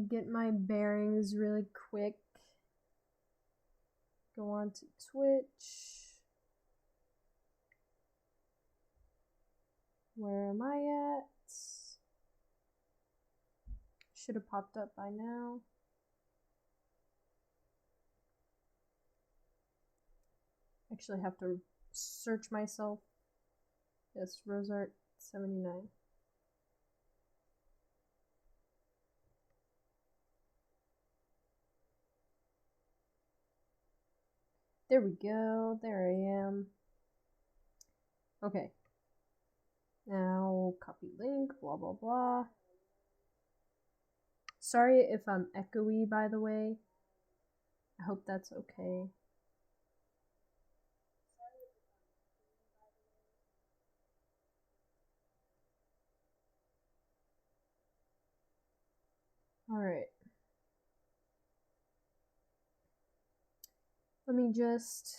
get my bearings really quick. Go on to Twitch. Where am I at? Should have popped up by now. Actually have to search myself. Yes, Rosart79. There we go. There I am. Okay. Now, copy link, blah, blah, blah. Sorry if I'm echoey, by the way. I hope that's okay. Alright. Let me just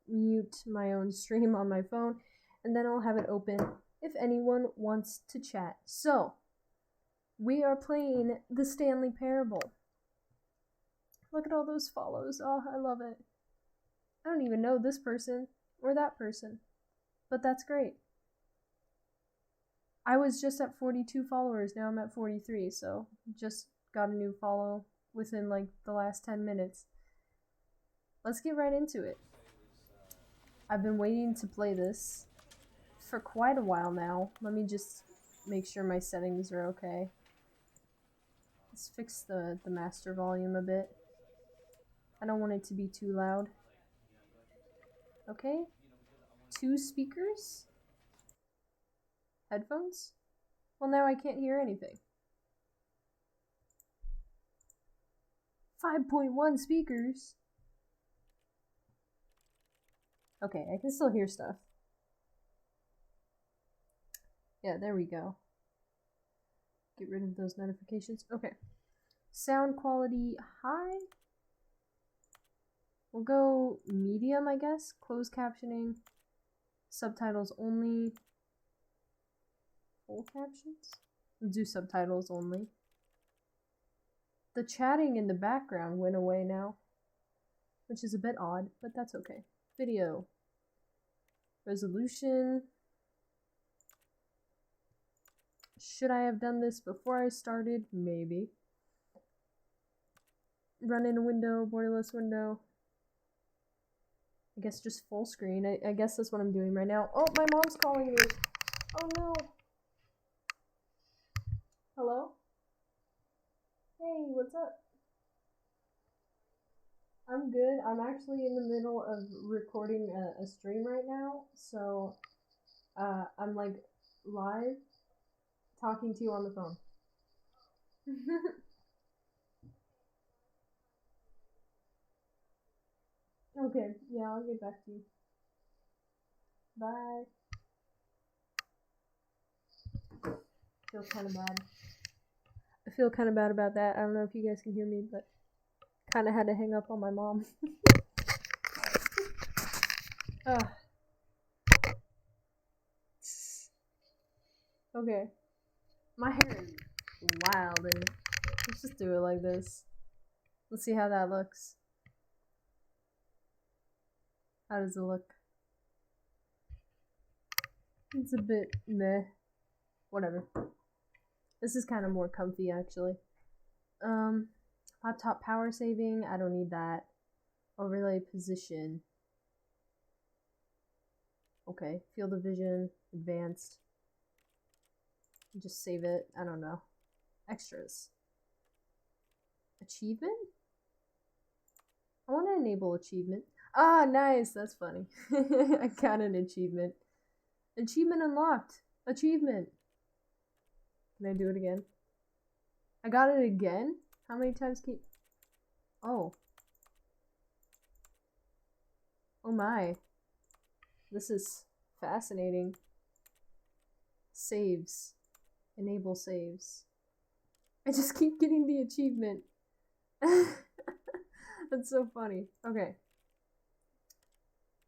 mute my own stream on my phone, and then I'll have it open if anyone wants to chat. So, we are playing the Stanley Parable. Look at all those follows. Oh, I love it. I don't even know this person or that person, but that's great. I was just at 42 followers, now I'm at 43, so just got a new follow within like the last 10 minutes. Let's get right into it. I've been waiting to play this for quite a while now. Let me just make sure my settings are okay. Let's fix the master volume a bit. I don't want it to be too loud. Okay. 2 speakers? Headphones? Well, now I can't hear anything. 5.1 speakers? Okay, I can still hear stuff. Yeah, there we go. Get rid of those notifications. Okay. Sound quality high? We'll go medium, I guess. Closed captioning. Subtitles only. Full captions? We'll do subtitles only. The chatting in the background went away now, which is a bit odd, but that's okay. Video. Resolution. Should I have done this before I started? Maybe. Run in a window, borderless window. I guess just full screen. I guess that's what I'm doing right now. Oh, my mom's calling me. Oh no. Hello? Hey, what's up? I'm good. I'm actually in the middle of recording a stream right now, so I'm like live talking to you on the phone. Okay, yeah, I'll get back to you. Bye. Feel kind of bad. I feel kind of bad about that. I don't know if you guys can hear me, but kind of had to hang up on my mom. Okay. My hair is wild, and let's just do it like this. Let's see how that looks. How does it look? It's a bit meh. Whatever. This is kind of more comfy, actually. Laptop power saving. I don't need that. Overlay position. Okay. Field of vision. Advanced. Just save it. I don't know. Extras. Achievement? I want to enable achievement. Ah, nice. That's funny. I got an achievement. Achievement unlocked. Achievement. Can I do it again? I got it again? How many times can you... Oh. Oh my. This is fascinating. Saves. Enable saves. I just keep getting the achievement. That's so funny. Okay.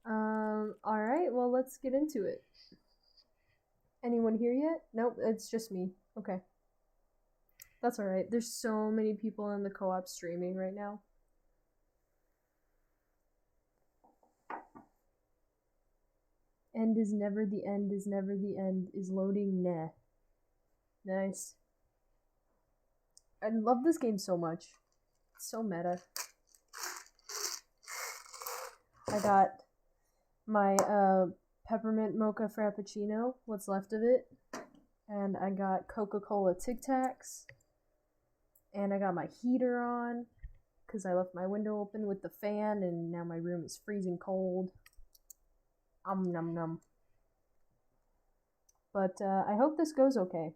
Alright, well, let's get into it. Anyone here yet? Nope, it's just me. Okay. That's alright. There's so many people in the co-op streaming right now. End is never the end is never the end is loading. Nah. Nice. I love this game so much. It's so meta. I got my peppermint mocha frappuccino, what's left of it. And I got Coca-Cola Tic Tacs. And I got my heater on because I left my window open with the fan and now my room is freezing cold. Num num. But I hope this goes okay.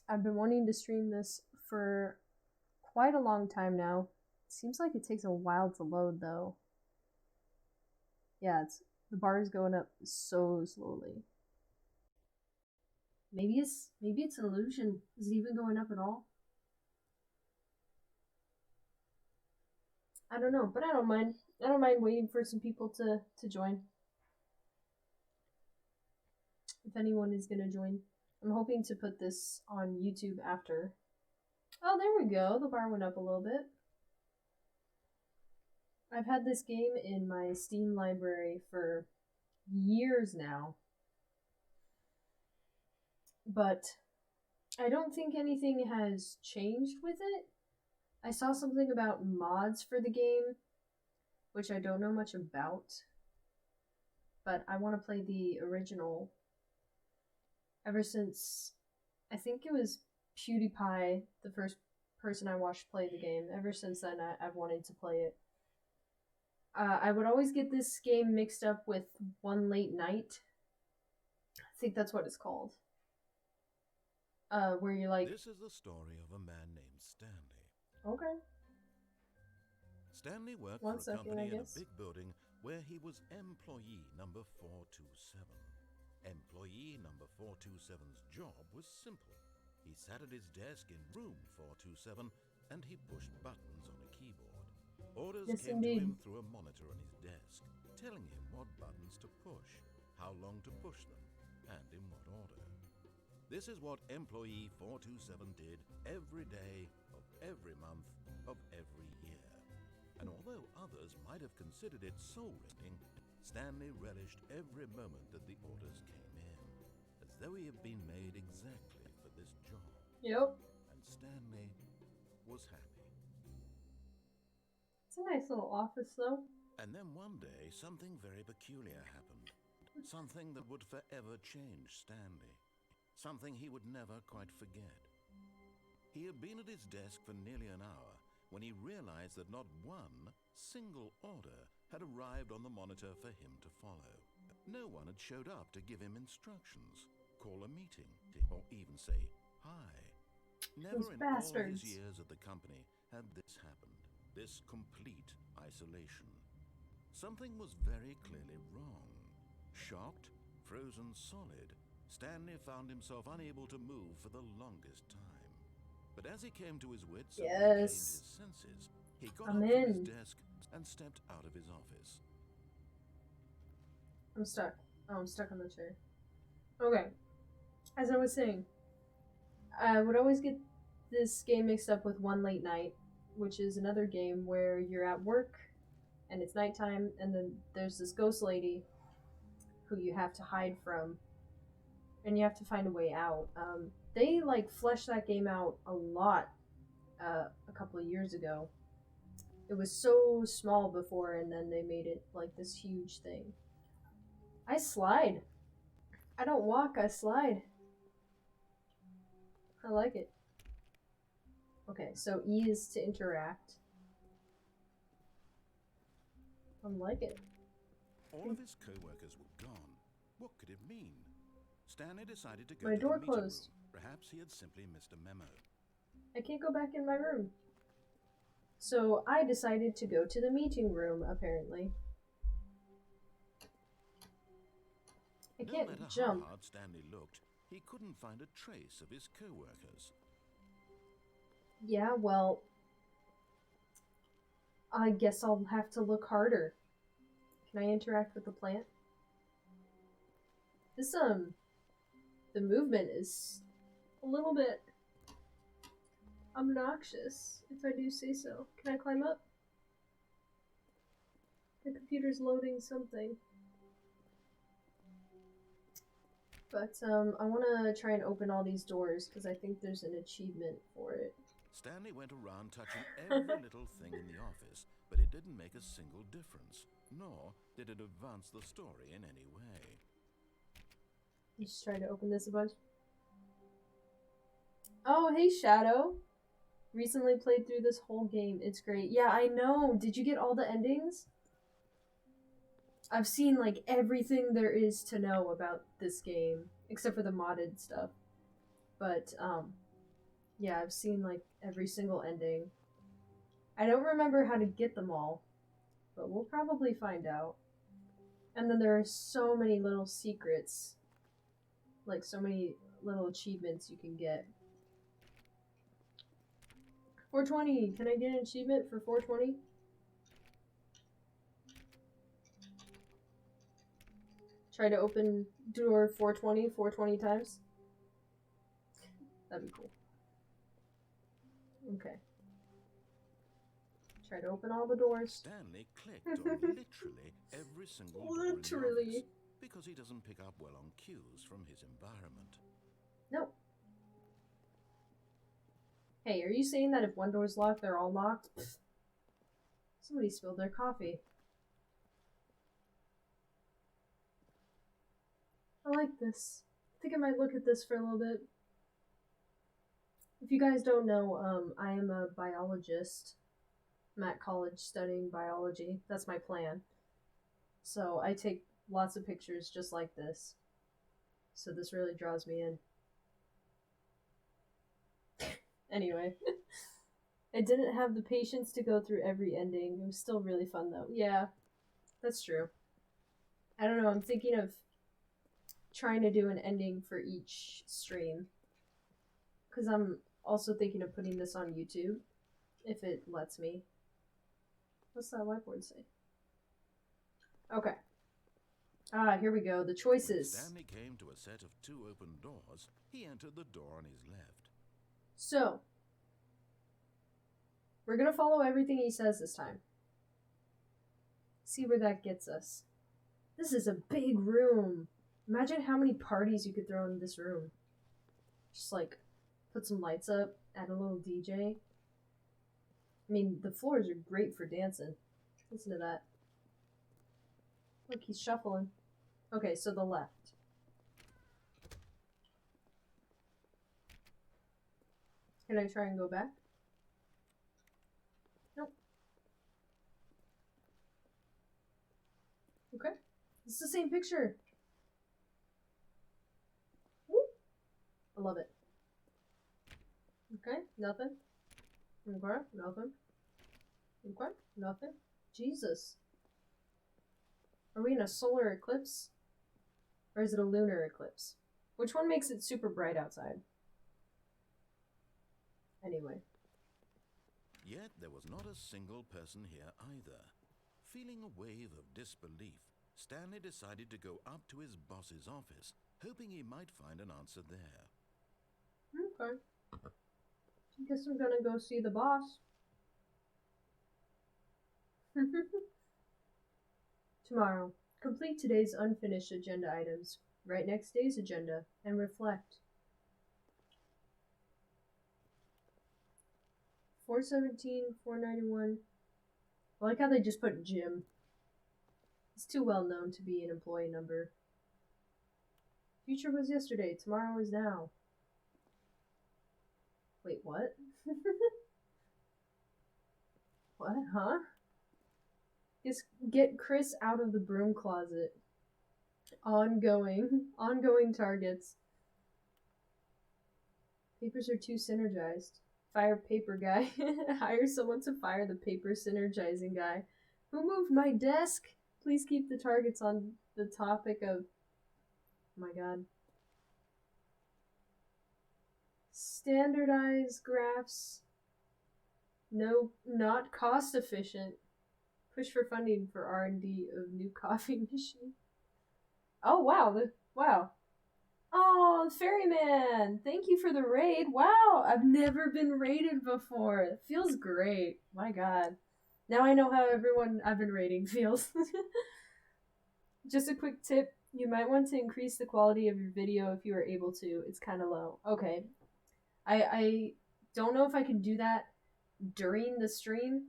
I've been wanting to stream this for quite a long time now. It seems like it takes a while to load though. Yeah, the bar is going up so slowly. Maybe it's an illusion. Is it even going up at all? I don't know, but I don't mind. I don't mind waiting for some people to join. If anyone is gonna join. I'm hoping to put this on YouTube after. Oh, there we go. The bar went up a little bit. I've had this game in my Steam library for years now. But I don't think anything has changed with it. I saw something about mods for the game, which I don't know much about. But I want to play the original. Ever since, I think it was PewDiePie, the first person I watched play the game. Ever since then, I've wanted to play it. I would always get this game mixed up with One Late Night. I think that's what it's called. Where you're like... This is the story of a man named Stanley. Okay. Stanley worked for a company in a big building where he was employee number 427. Employee number 427's job was simple. He sat at his desk in room 427 and he pushed buttons on a keyboard. Orders came to him through a monitor on his desk, telling him what buttons to push, how long to push them, and in what order. This is what employee 427 did every day of every month of every year. And although others might have considered it soul-wrenching, Stanley relished every moment that the orders came in, as though he had been made exactly for this job. Yep. And Stanley was happy. It's a nice little office, though. And then one day, something very peculiar happened. Something that would forever change Stanley. Something he would never quite forget. He had been at his desk for nearly an hour when he realized that not one single order had arrived on the monitor for him to follow. No one had showed up to give him instructions, call a meeting, or even say hi. Never in all his years at the company had this happened, this complete isolation. Something was very clearly wrong. Shocked, frozen solid, Stanley found himself unable to move for the longest time. But as he came to his wits and regained his senses, he got up from his desk and stepped out of his office. I'm stuck. Oh, I'm stuck on the chair. Okay. As I was saying, I would always get this game mixed up with One Late Night, which is another game where you're at work and it's nighttime and then there's this ghost lady who you have to hide from and you have to find a way out. They like fleshed that game out a lot a couple of years ago. It was so small before and then they made it like this huge thing. I slide. I don't walk, I slide. I like it. Okay, so E is to interact. I like it. All of his co-workers were gone. What could it mean? Stanley decided to go my to door the meeting closed. room. Perhaps he had simply missed a memo. I can't go back in my room. So I decided to go to the meeting room, apparently. I can't no matter jump. How hard Stanley looked, he couldn't find a trace of his co-workers. Yeah, well, I guess I'll have to look harder. Can I interact with the plant? This, the movement is a little bit obnoxious, if I do say so. Can I climb up? The computer's loading something. But, I want to try and open all these doors, because I think there's an achievement for it. Stanley went around touching every little thing in the office, but it didn't make a single difference, nor did it advance the story in any way. You just trying to open this a bunch. Oh, hey, Shadow. Recently played through this whole game. It's great. Yeah, I know. Did you get all the endings? I've seen, like, everything there is to know about this game, except for the modded stuff. But, yeah, I've seen, like, every single ending. I don't remember how to get them all, but we'll probably find out. And then there are so many little secrets. Like, so many little achievements you can get. 420! Can I get an achievement for 420? Try to open door 420 times. That'd be cool. Okay. Try to open all the doors. Stanley clicked on literally every single door in the office, because he doesn't pick up well on cues from his environment. Nope. Hey, are you saying that if one door's locked, they're all locked? Pfft. Somebody spilled their coffee. I like this. I think I might look at this for a little bit. If you guys don't know, I am a biologist. I'm at college studying biology. That's my plan. So I take lots of pictures just like this. So this really draws me in. Anyway. I didn't have the patience to go through every ending. It was still really fun though. Yeah, that's true. I don't know, I'm thinking of trying to do an ending for each stream. Because I'm also thinking of putting this on YouTube. If it lets me. What's that whiteboard say? Okay. Ah, here we go. The choices. Stanley came to a set of 2 open doors. He entered the door on his left. So, we're gonna follow everything he says this time. See where that gets us. This is a big room. Imagine how many parties you could throw in this room. Just like, put some lights up, add a little DJ. I mean, the floors are great for dancing. Listen to that. Look, he's shuffling. Okay, so the left. Can I try and go back? Nope. Okay. It's the same picture. Woo! I love it. Okay, nothing. Okay, nothing. Okay, nothing. Jesus. Are we in a solar eclipse? Or is it a lunar eclipse? Which one makes it super bright outside? Anyway. Yet there was not a single person here either. Feeling a wave of disbelief, Stanley decided to go up to his boss's office, hoping he might find an answer there. Okay. I guess I'm gonna go see the boss. Tomorrow, complete today's unfinished agenda items, write next day's agenda, and reflect. 417, 491. I like how they just put Jim. It's too well known to be an employee number. Future was yesterday, tomorrow is now. Wait, what? What, huh? Just get Chris out of the broom closet. Ongoing targets. Papers are too synergized. Fire paper guy. Hire someone to fire the paper synergizing guy. Who moved my desk? Please keep the targets on the topic of... Oh my god. Standardize graphs. No, not cost efficient. Push for funding for R&D of new coffee machine. Oh wow, wow. Oh, Ferryman! Thank you for the raid. Wow, I've never been raided before. It feels great. My god. Now I know how everyone I've been raiding feels. Just a quick tip. You might want to increase the quality of your video if you are able to. It's kind of low. Okay. I don't know if I can do that during the stream,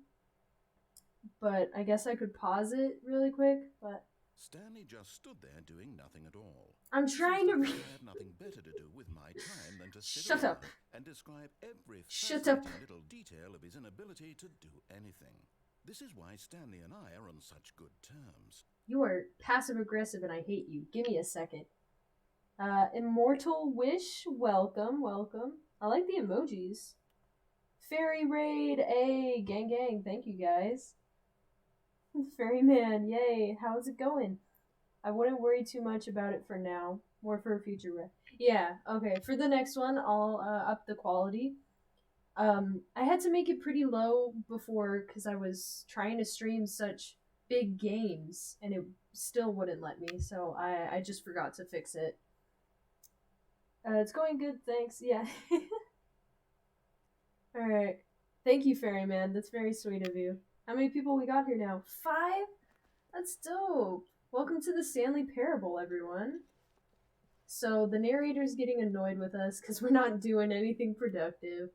but I guess I could pause it really quick, but Stanley just stood there doing nothing at all. I'm trying to I had nothing better to do with my time than to sit Shut up. and describe every Shut up. fascinating little detail of his inability to do anything. This is why Stanley and I are on such good terms. You are passive aggressive and I hate you. Give me a second. Immortal Wish, welcome, welcome. I like the emojis. Fairy Raid, a gang gang, thank you guys. Ferryman, yay, how's it going? I wouldn't worry too much about it for now. More for a future raid. Yeah, okay, for the next one, I'll up the quality. I had to make it pretty low before because I was trying to stream such big games and it still wouldn't let me, so I just forgot to fix it. It's going good, thanks. Yeah. Alright. Thank you, Ferryman. That's very sweet of you. How many people we got here now? 5? That's dope. Welcome to the Stanley Parable, everyone. So, the narrator's getting annoyed with us because we're not doing anything productive.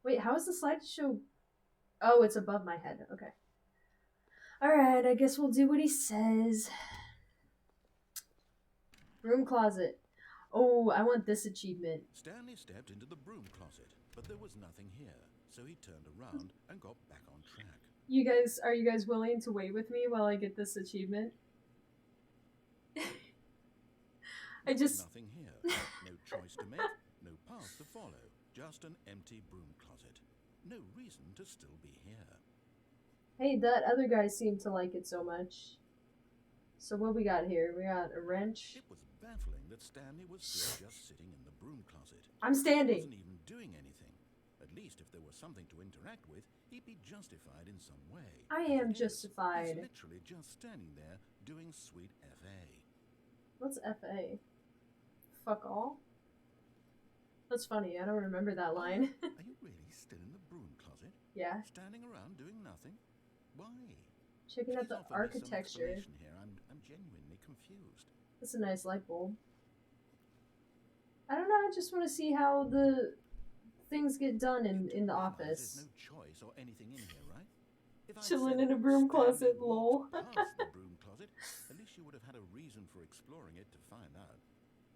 Wait, how is the slideshow? Oh, it's above my head. Okay. Alright, I guess we'll do what he says. Broom closet. Oh, I want this achievement. Stanley stepped into the broom closet, but there was nothing here, so he turned around and got back on track. Are you guys willing to wait with me while I get this achievement? Nothing here. No choice to make, no path to follow. Just an empty broom closet. No reason to still be here. Hey, that other guy seemed to like it so much. So what we got here? We got a wrench. It was baffling that Stanley was still just sitting in the broom closet. I'm standing. He wasn't even doing anything. At least if there was something to interact with, he'd be justified in some way. I am justified. He's literally just standing there doing sweet FA. What's FA? Fuck all? That's funny. I don't remember that line. Are you really still in the broom closet? Yeah. Standing around doing nothing? Why? Checking out the architecture. Here. I'm genuinely confused. That's a nice light bulb. I don't know. I just want to see how the things get done in the office. There's no choice or anything in here, right? Chilling in a broom closet, lol. Past the broom closet, at least you would have had a reason for exploring it to find out.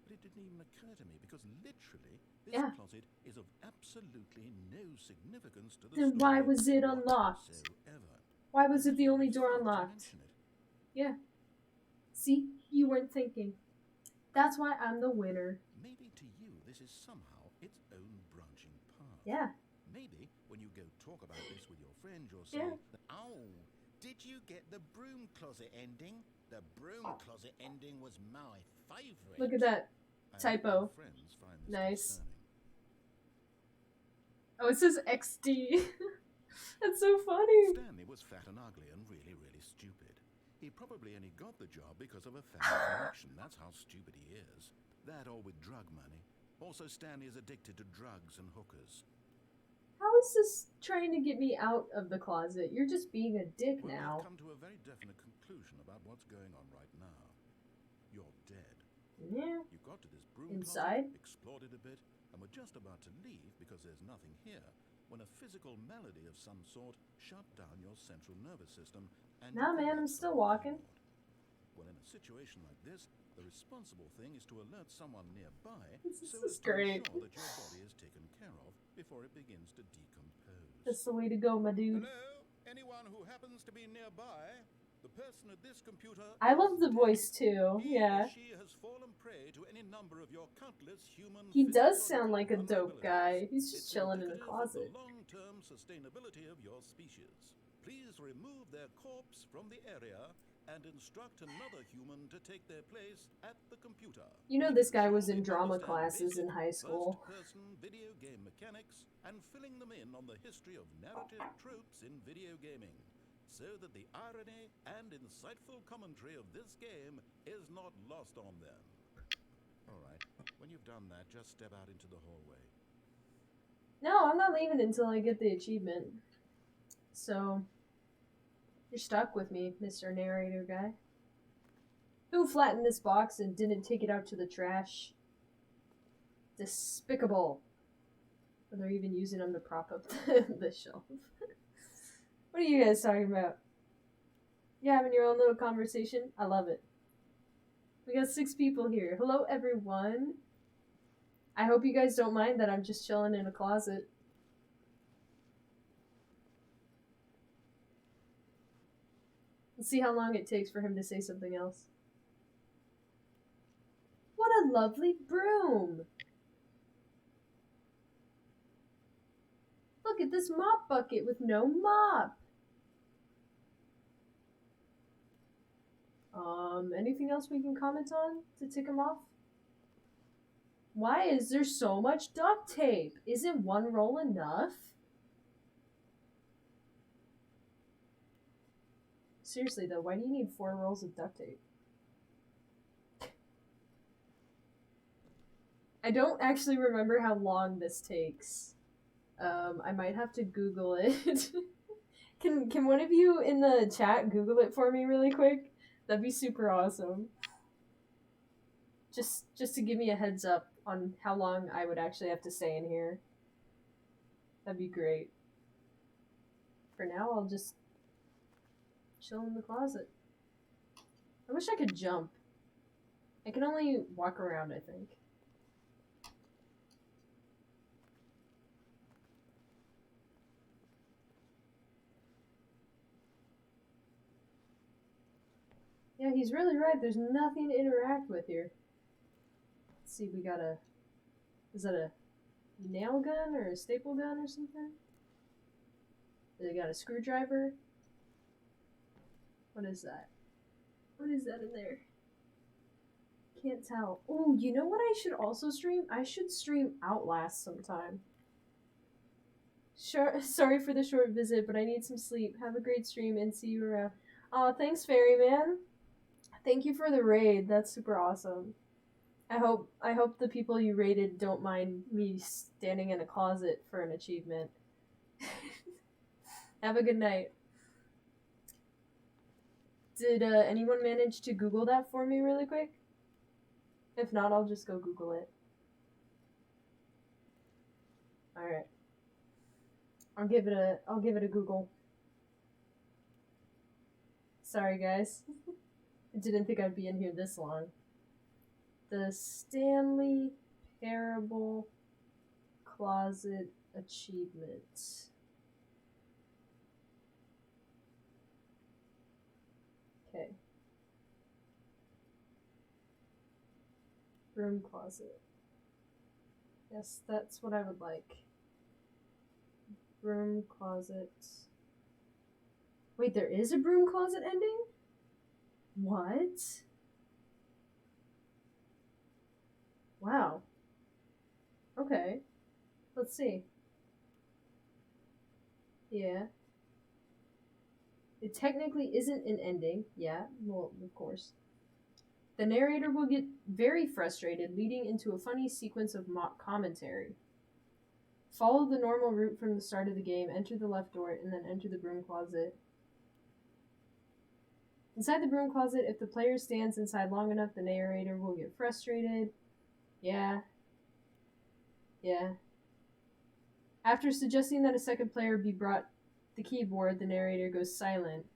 But it didn't even occur to me because literally this closet is of absolutely no significance to the Then why was it unlocked? whatsoever. Why was it the only door unlocked? Yeah. See? You weren't thinking. That's why I'm the winner. Maybe to you this is somehow its own branching path. Yeah. Maybe when you go talk about this with your friend, you'll say, "Oh, did you get the broom closet ending? The broom closet ending was my favorite." Look at that typo. Friends find this Nice. concerning. Oh, it says XD. That's so funny. Stanley was fat and ugly and really, really stupid. He probably only got the job because of a family connection. That's how stupid he is. That or with drug money. Also, Stanley is addicted to drugs and hookers. How is this trying to get me out of the closet? You're just being a dick now. We've come to a very definite conclusion about what's going on right now. You're dead. Yeah. You got to this broom Inside? closet, explored it a bit, and were just about to leave because there's nothing here when a physical malady of some sort shut down your central nervous system. And Nah, man, I'm still walking. Well, in a situation like this, the responsible thing is to alert someone nearby This so is as to great. ensure that your body is taken care of before it begins to decompose. That's the way to go, my dude. Hello? Anyone who happens to be nearby? The person at this computer. I love the voice too. He Yeah. or she has fallen prey to any number of your countless human. He does physiological sound like a dope guy. He's just It's chilling in the indicative of closet. the long-term sustainability of your species. Please remove their corpse from the area and instruct another human to take their place at the computer. You know this guy was in drama classes in high school. First-person video game mechanics and filling them in on the history of narrative tropes in video gaming, so that the irony and insightful commentary of this game is not lost on them. All right. When you've done that, just step out into the hallway. No, I'm not leaving until I get the achievement. So, you're stuck with me, Mr. Narrator Guy. Who flattened this box and didn't take it out to the trash? Despicable. Or they're even using them to prop up the shelf. What are you guys talking about? You having your own little conversation? I love it. We got 6 people here. Hello, everyone. I hope you guys don't mind that I'm just chilling in a closet. Let's see how long it takes for him to say something else. What a lovely broom! Look at this mop bucket with no mop! Anything else we can comment on to tick him off? Why is there so much duct tape? Isn't one roll enough? Seriously though, why do you need 4 rolls of duct tape? I don't actually remember how long this takes. I might have to Google it. Can one of you in the chat Google it for me really quick? That'd be super awesome. Just to give me a heads up on how long I would actually have to stay in here. That'd be great. For now, I'll just chill in the closet. I wish I could jump. I can only walk around, I think. Yeah, he's really right. There's nothing to interact with here. Let's see, we got a... Is that a nail gun or a staple gun or something? They got a screwdriver? What is that? What is that in there? Can't tell. Oh, you know what I should also stream? I should stream Outlast sometime. Sure, sorry for the short visit, but I need some sleep. Have a great stream and see you around. Aw, thanks, Fairyman. Thank you for the raid. That's super awesome. I hope the people you raided don't mind me standing in a closet for an achievement. Have a good night. Did anyone manage to Google that for me really quick? If not, I'll just go Google it. Alright. I'll give it a Google. Sorry guys. I didn't think I'd be in here this long. The Stanley Parable Closet Achievement. Okay. Broom closet. Yes, that's what I would like. Broom closet. Wait, there is a broom closet ending? What? Wow. Okay. Let's see. Yeah. It technically isn't an ending. Yeah, well, of course. The narrator will get very frustrated, leading into a funny sequence of mock commentary. Follow the normal route from the start of the game, enter the left door, and then enter the broom closet. Inside the broom closet, if the player stands inside long enough, the narrator will get frustrated. Yeah. Yeah. After suggesting that a second player be brought the keyboard, the narrator goes silent.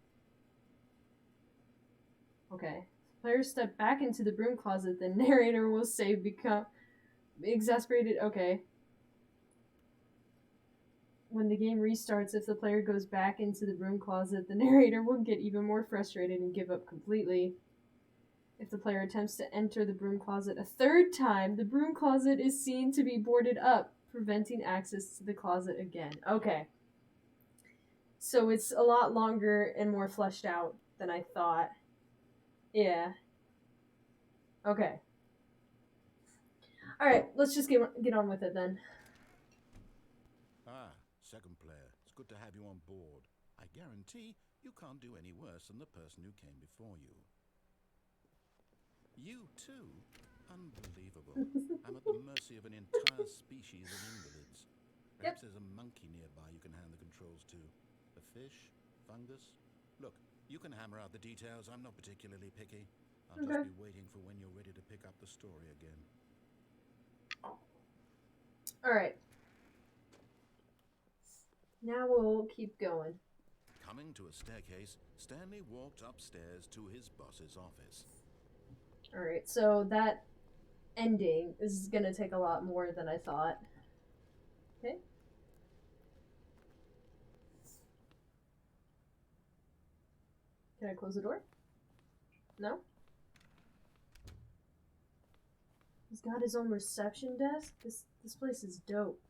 Okay. Players step back into the broom closet, the narrator will say become exasperated. Okay. When the game restarts, if the player goes back into the broom closet, the narrator will get even more frustrated and give up completely. If the player attempts to enter the broom closet a third time, the broom closet is seen to be boarded up, preventing access to the closet again. Okay. So it's a lot longer and more fleshed out than I thought. Yeah. Okay. Alright, let's just get on with it then. Ah, second player. It's good to have you on board. I guarantee you can't do any worse than the person who came before you. You, too? Unbelievable. I'm at the mercy of an entire species of invalids. Perhaps there's a monkey nearby you can hand the controls to. A fish? Fungus? Look, you can hammer out the details. I'm not particularly picky. I'll just be waiting for when you're ready to pick up the story again. Alright. Now we'll keep going. Coming to a staircase, Stanley walked upstairs to his boss's office. Alright, so that ending is gonna take a lot more than I thought. Okay. Can I close the door? No? He's got his own reception desk? This place is dope.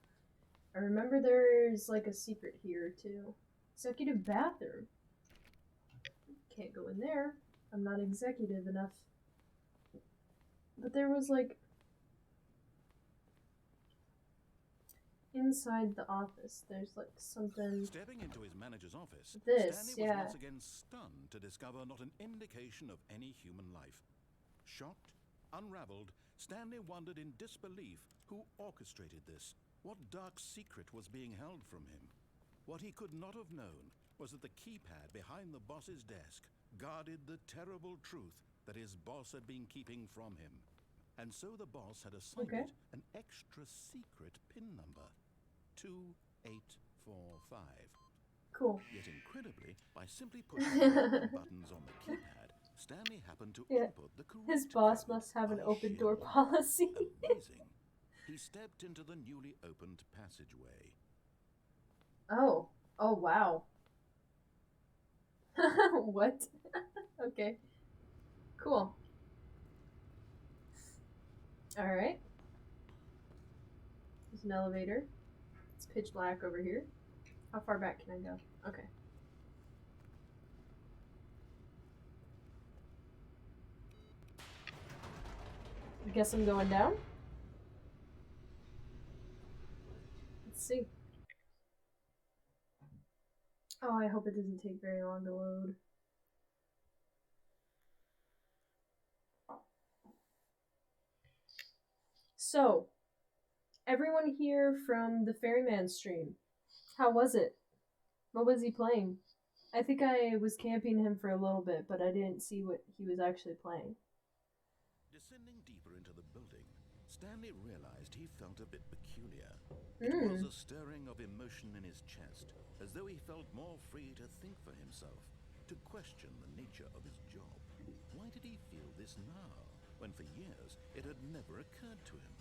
I remember there's like a secret here too. Executive bathroom. Can't go in there. I'm not executive enough. But there was like inside the office, there's like something. Stepping into his manager's office, This, Stanley was yeah. once again stunned to discover not an indication of any human life. Shocked, unraveled, Stanley wondered in disbelief who orchestrated this. What dark secret was being held from him? What he could not have known was that the keypad behind the boss's desk guarded the terrible truth that his boss had been keeping from him. And so the boss had assigned it an extra secret PIN number. 2845. Cool. Yet incredibly, by simply pushing the buttons on the keypad, Stanley happened to input the correct His boss code. must have an By open sheer door luck. policy. Amazing. He stepped into the newly opened passageway. Oh. Oh, wow. What? Okay. Cool. Alright. There's an elevator. It's pitch black over here. How far back can I go? Okay. I guess I'm going down? Let's see. Oh, I hope it doesn't take very long to load. So, everyone here from the Ferryman stream, how was it? What was he playing? I think I was camping him for a little bit, but I didn't see what he was actually playing. Descending deeper into the building, Stanley realized he felt a bit peculiar. It was a stirring of emotion in his chest, as though he felt more free to think for himself, to question the nature of his job. Why did he feel this now, when for years it had never occurred to him?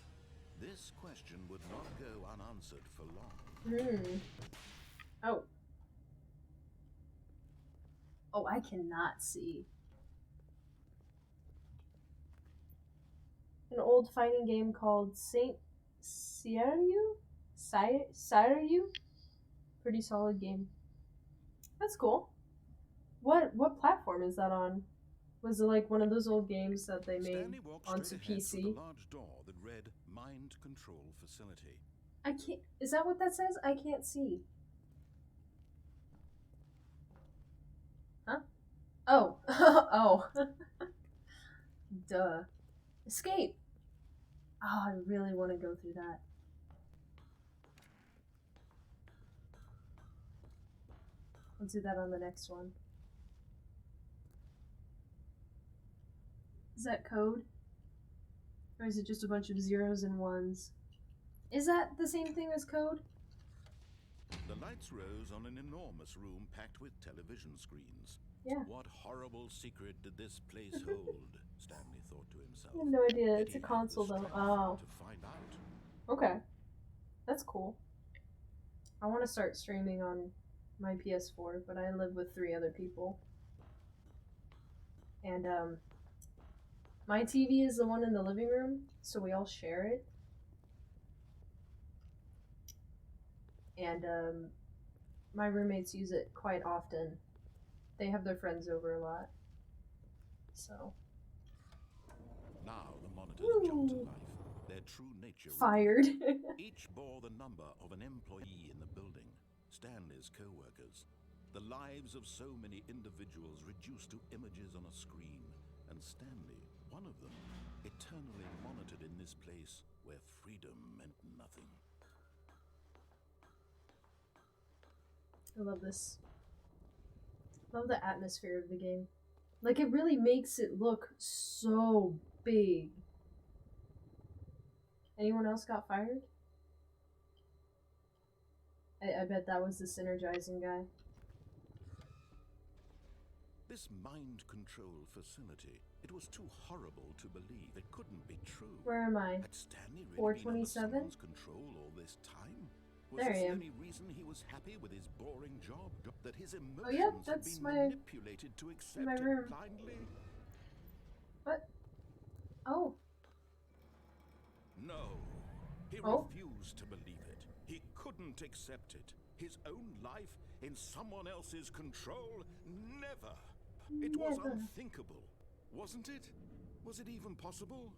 This question would not go unanswered for long. Oh. Oh, I cannot see. An old fighting game called Saint Seiru? Seiru? Pretty solid game. That's cool. What platform is that on? Was it like one of those old games that they made onto PC? The large door that read Mind Control Facility. I can't. Is that what that says? I can't see. Huh? Oh. Oh. Duh. Escape. Oh, I really want to go through that. I'll do that on the next one. Is that code? Or is it just a bunch of zeros and ones? Is that the same thing as code? The lights rose on an enormous room packed with television screens. Yeah. What horrible secret did this place hold? Stanley thought to himself. I have no idea. Did It's a he have console the though. strength Oh. to find out? Okay. That's cool. I want to start streaming on my PS4, but I live with 3 other people. And, my TV is the one in the living room, so we all share it. And, my roommates use it quite often. They have their friends over a lot. So. Now the monitors jumped to life. Their true nature Fired. each bore the number of an employee in the building, Stanley's co-workers. The lives of so many individuals reduced to images on a screen, and Stanley one of them, eternally monitored in this place where freedom meant nothing. I love this. Love the atmosphere of the game. Like, it really makes it look so big. Anyone else got fired? I bet that was the synergizing guy. This mind control facility, it was too horrible to believe. It couldn't be true. Where am I? Had Stanley really been under 427? someone's control all this time? Was There this I the am. only reason he was happy with his boring job? That his emotions Oh, yep, had that's been my manipulated to accept it room. blindly? What? Oh. No. He Oh? refused to believe it. He couldn't accept it. His own life in someone else's control? Never. It was Never. unthinkable, wasn't it? Was it even possible?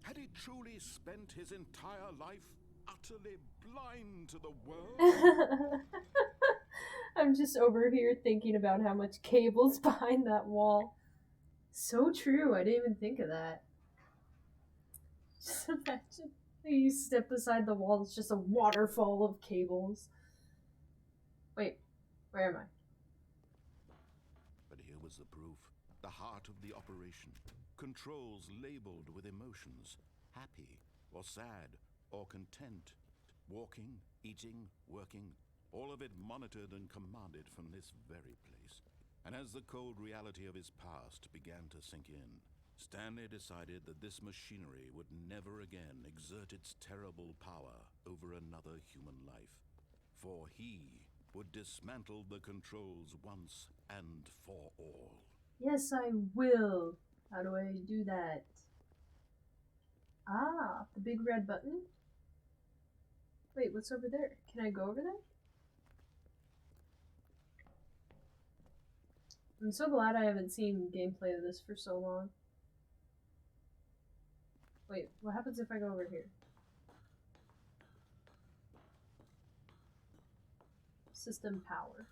Had he truly spent his entire life utterly blind to the world? I'm just over here thinking about how much cable's behind that wall. So true, I didn't even think of that. Just imagine you step beside the wall, it's just a waterfall of cables. Wait, where am I? But here was the proof. The heart of the operation. Controls labeled with emotions. Happy, or sad, or content. Walking, eating, working. All of it monitored and commanded from this very place. And as the cold reality of his past began to sink in, Stanley decided that this machinery would never again exert its terrible power over another human life. For he would dismantle the controls once and for all. Yes, I will. How do I do that? Ah, the big red button? Wait, what's over there? Can I go over there? I'm so glad I haven't seen gameplay of this for so long. Wait, what happens if I go over here? System power.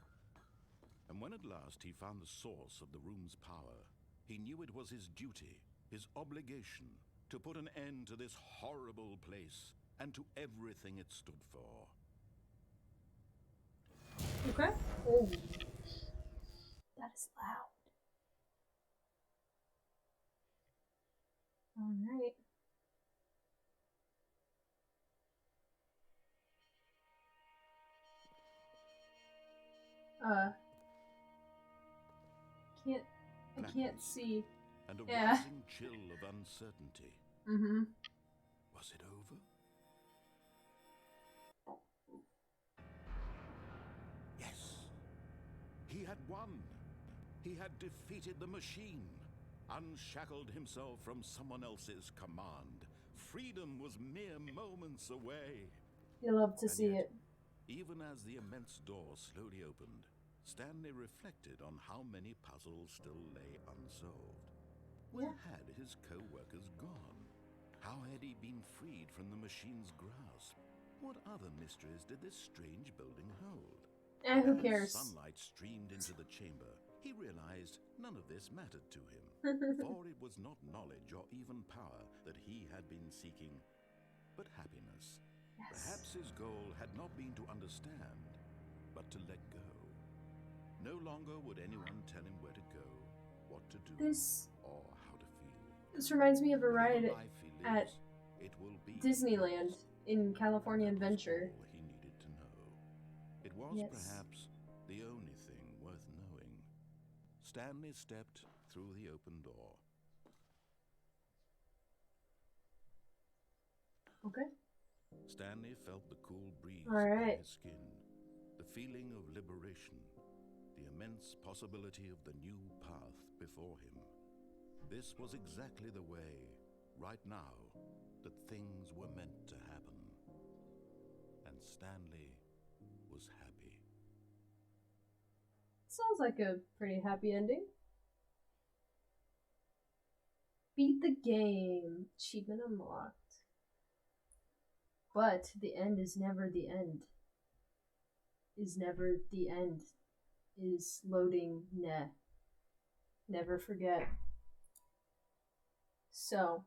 And when at last he found the source of the room's power, he knew it was his duty, his obligation, to put an end to this horrible place and to everything it stood for. Okay. Oh. That is loud. Alright. I can't see. And a Yeah. rising chill of uncertainty. Mm-hmm. Was it over? Yes. He had won. He had defeated the machine, unshackled himself from someone else's command. Freedom was mere moments away. You love to see yet, it. Even as the immense door slowly opened, Stanley reflected on how many puzzles still lay unsolved. Where had his co-workers gone? How had he been freed from the machine's grasp? What other mysteries did this strange building hold? Who cares? As sunlight streamed into the chamber, he realized none of this mattered to him, for it was not knowledge or even power that he had been seeking, but happiness. Yes. Perhaps his goal had not been to understand, but to let go. No longer would anyone tell him where to go, what to do, or how to feel. This reminds me of a ride Whatever life he at lives, it will be Disneyland in California That was Adventure. all he needed to know. It was perhaps the only thing worth knowing. Stanley stepped through the open door. Okay. Stanley felt the cool breeze All right. upon his skin, the feeling of liberation, the immense possibility of the new path before him. This was exactly the way, right now, that things were meant to happen. And Stanley was happy. Sounds like a pretty happy ending. Beat the game. Achievement unlocked. But the end is never the end. Is never the end. Is loading. Never forget. So,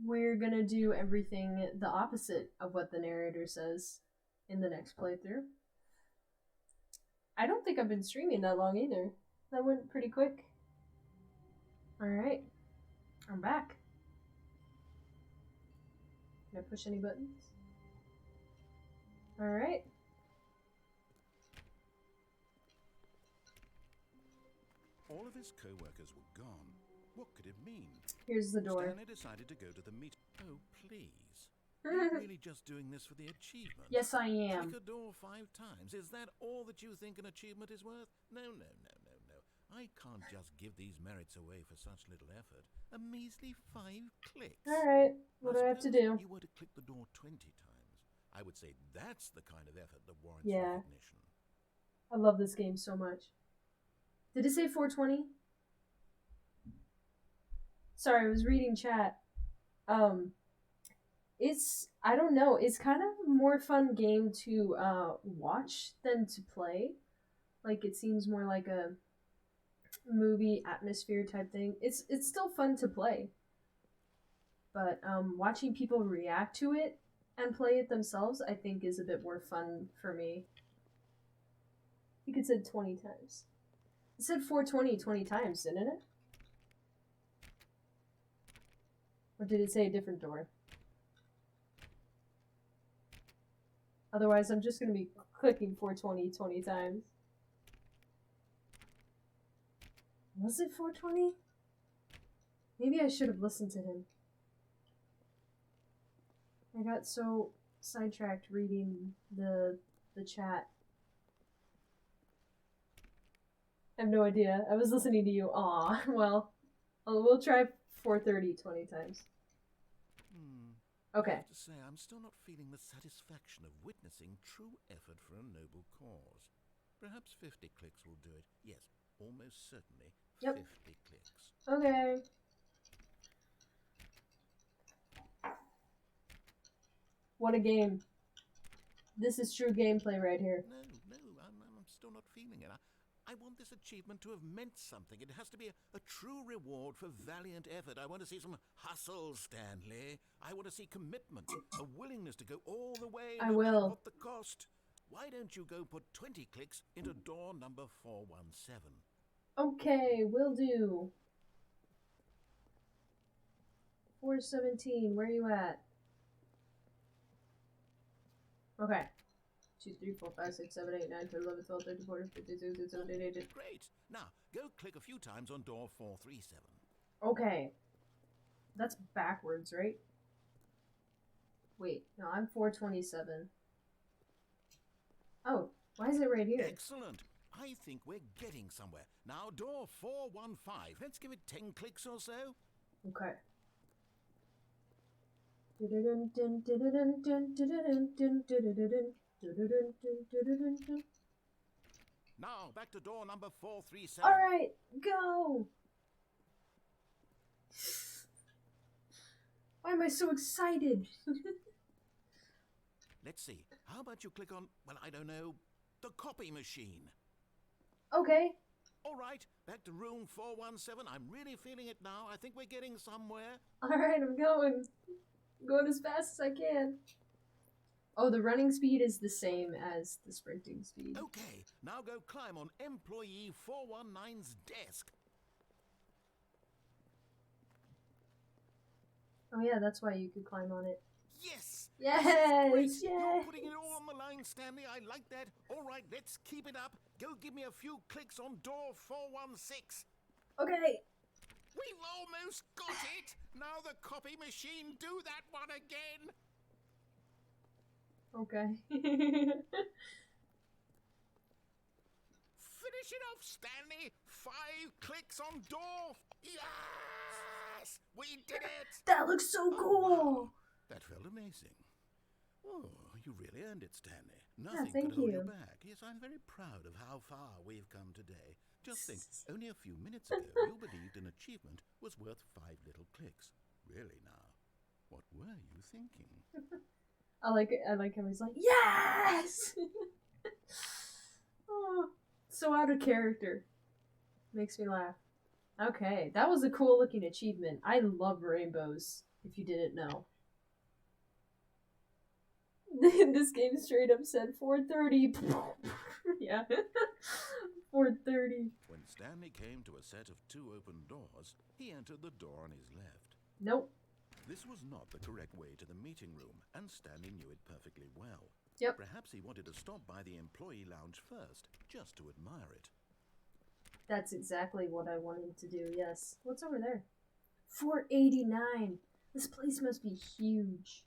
we're gonna do everything the opposite of what the narrator says in the next playthrough. I don't think I've been streaming that long either. That went pretty quick. Alright, I'm back. Can I push any buttons? Alright. All of his co-workers were gone. What could it mean? Here's the door. Stanley decided to go to the meet. Oh, please. Are you really just doing this for the achievement? Yes, I am. Click a door 5 times. Is that all that you think an achievement is worth? No. I can't just give these merits away for such little effort. A measly 5 clicks. Alright, what do I have to do? You were to click the door 20 times. I would say that's the kind of effort that warrants Yeah. recognition. I love this game so much. Did it say 420? Sorry, I was reading chat. I don't know, it's kind of a more fun game to watch than to play. Like, it seems more like a movie atmosphere type thing. It's still fun to play. But watching people react to it and play it themselves, I think is a bit more fun for me. I think it said 20 times. It said 420 20 times, didn't it? Or did it say a different door? Otherwise, I'm just going to be clicking 420 20 times. Was it 420? Maybe I should have listened to him. I got so sidetracked reading the chat. I have no idea. I was listening to you. Aw, well, we'll try 430 20 times. Okay. I have to say, I'm still not feeling the satisfaction of witnessing true effort for a noble cause. Perhaps 50 clicks will do it. Yes, almost certainly 50 clicks. Okay. What a game. This is true gameplay right here. No, I'm still not feeling it. I want this achievement to have meant something. It has to be a true reward for valiant effort. I want to see some hustle, Stanley. I want to see commitment, a willingness to go all the way. I no matter will. what the cost. Why don't you go put 20 clicks into door number 417? Okay, will do. 417, where are you at? Okay. 2, 3, 4, 5, 6, 7, 8, 9, 10, 11, 12, 13, 14, 15, 16, 17, 18, 19. Great. Now, go click a few times on door 437. Okay. That's backwards, right? Wait, no, I'm 427. Oh, why is it right here? Excellent. I think we're getting somewhere. Now, door 415. Let's give it 10 clicks or so. Okay. Now, back to door number 437. Alright, go! Why am I so excited? Let's see. How about you click on, well, I don't know, the copy machine? Okay. All right, back to room 417. I'm really feeling it now. I think we're getting somewhere. Alright, I'm going. I'm going as fast as I can. Oh, the running speed is the same as the sprinting speed. Okay, now go climb on employee 419's desk. Oh yeah, that's why you could climb on it. Yes! Yes! Great. Yes! You're putting it all on the line, Stanley. I like that. All right, let's keep it up. Go give me a few clicks on door 416. Okay. We've almost got it. Now the copy machine, do that one again. Okay. Finish it off, Stanley. 5 clicks on door. Yes! We did it! That looks so cool! Wow. That felt amazing. Oh, you really earned it, Stanley. Nothing thank could hold you. you back. Yes, I'm very proud of how far we've come today. Just think, only a few minutes ago, you believed an achievement was worth 5 little clicks. Really now, what were you thinking? I like how he's like, yes! Oh, so out of character. Makes me laugh. Okay, that was a cool looking achievement. I love rainbows, if you didn't know. This game straight up said 4:30. Yeah. 4:30. When Stanley came to a set of 2 open doors, he entered the door on his left. Nope. This was not the correct way to the meeting room, and Stanley knew it perfectly well. Yep. Perhaps he wanted to stop by the employee lounge first, just to admire it. That's exactly what I wanted to do, yes. What's over there? 489. This place must be huge.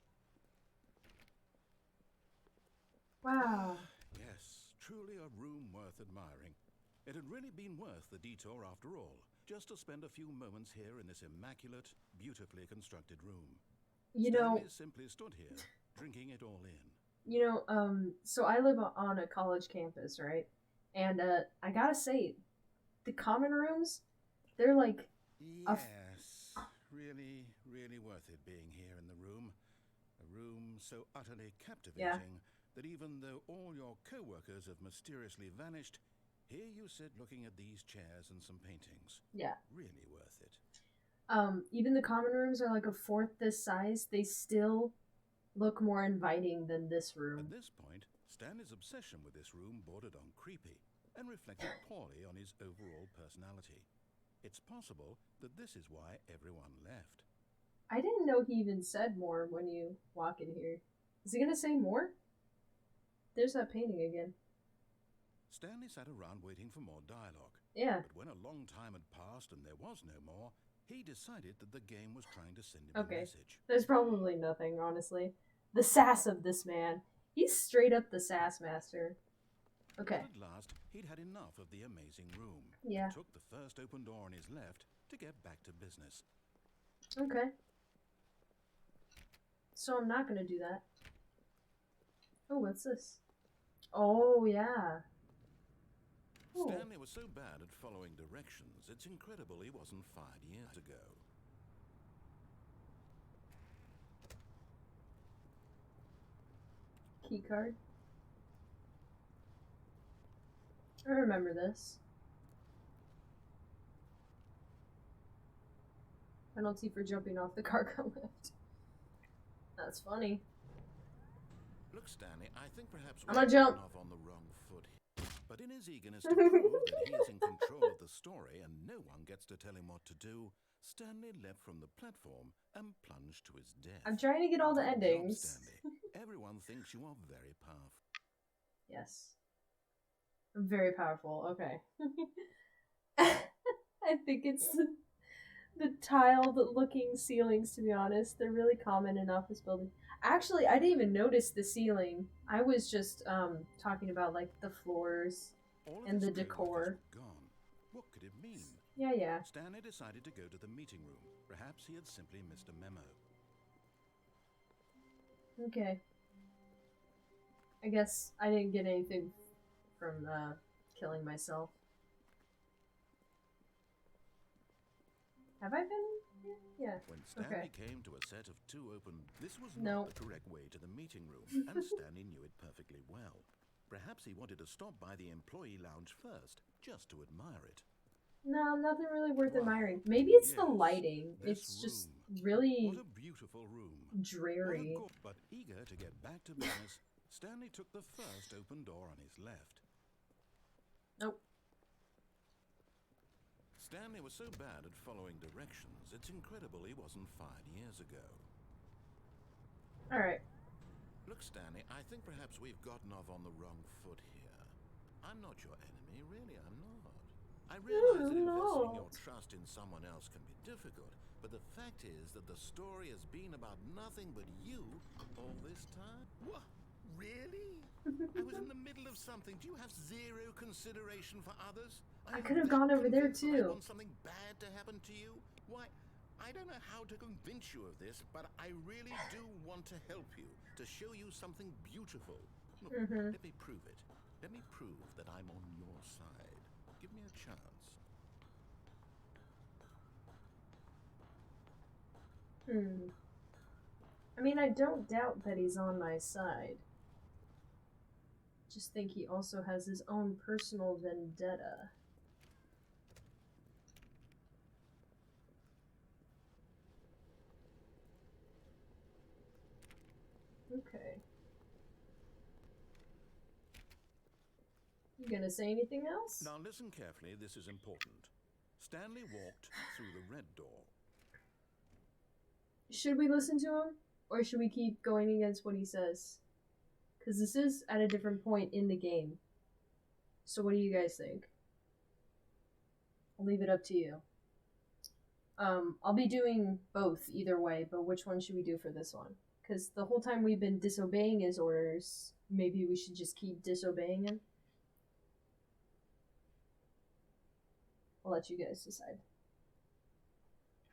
Wow. Yes, truly a room worth admiring. It had really been worth the detour after all, just to spend a few moments here in this immaculate, beautifully constructed room. You know, Stanley simply stood here, drinking it all in. You know, so I live on a college campus, right? And I gotta say, the common rooms, they're like Yes, really, really worth it being here in the room. A room so utterly captivating that even though all your co-workers have mysteriously vanished, here you sit looking at these chairs and some paintings. Yeah. Really worth it. Even the common rooms are like a fourth this size. They still look more inviting than this room. At this point, Stanley's obsession with this room bordered on creepy and reflected poorly on his overall personality. It's possible that this is why everyone left. I didn't know he even said more when you walk in here. Is he gonna say more? There's that painting again. Stanley sat around waiting for more dialogue. Yeah. But when a long time had passed and there was no more, he decided that the game was trying to send him a message. There's probably nothing, honestly. The sass of this man. He's straight up the sass master. Okay. But at last, he'd had enough of the amazing room. Yeah. And took the first open door on his left to get back to business. Okay. So I'm not gonna do that. Oh, what's this? Oh, yeah. Ooh. Stanley was so bad at following directions, it's incredible he wasn't fired years ago. Key card. I remember this. Penalty for jumping off the cargo lift. That's funny. Look, Stanley, I think perhaps I'm gonna jump off on the wrong foot here. But in his eagerness to prove that he is in control of the story and no one gets to tell him what to do, Stanley leapt from the platform and plunged to his death. I'm trying to get all the Good endings. job, Stanley. Everyone thinks you are very powerful. Yes. I'm very powerful. Okay. I think it's the tiled looking ceilings, to be honest. They're really common in office buildings. Actually, I didn't even notice the ceiling. I was just talking about like the floors and the decor. Gone. What could it mean? Yeah. Stanley decided to go to the meeting room. Perhaps he had simply missed a memo. Okay. I guess I didn't get anything from killing myself. Have I been here? Yeah. When Stanley came to a set of 2 open, this was Nope. not the correct way to the meeting room, and Stanley knew it perfectly well. Perhaps he wanted to stop by the employee lounge first, just to admire it. No, nothing really worth Wow. admiring. Maybe it's the Yes, lighting. this It's just room. really What a beautiful room. dreary. But eager to get back to business, Stanley took the first open door on his left. Nope. Stanley was so bad at following directions, it's incredible he wasn't fired years ago. Alright. Look, Stanley, I think perhaps we've gotten off on the wrong foot here. I'm not your enemy, really, I'm not. I realize that investing your trust in someone else can be difficult, but the fact is that the story has been about nothing but you all this time. What? Really? I was in the middle of something. Do you have zero consideration for others? I could have gone over there I too. want something bad to happen to you? Why, I don't know how to convince you of this, but I really do want to help you, to show you something beautiful. Look, let me prove it. Let me prove that I'm on your side. Give me a chance. I mean, I don't doubt that he's on my side. Just think he also has his own personal vendetta. You gonna say anything else? Now listen carefully, this is important. Stanley walked through the red door. Should we listen to him? Or should we keep going against what he says? Because this is at a different point in the game. So what do you guys think? I'll leave it up to you. I'll be doing both either way, but which one should we do for this one? Because the whole time we've been disobeying his orders, maybe we should just keep disobeying him? I'll let you guys decide.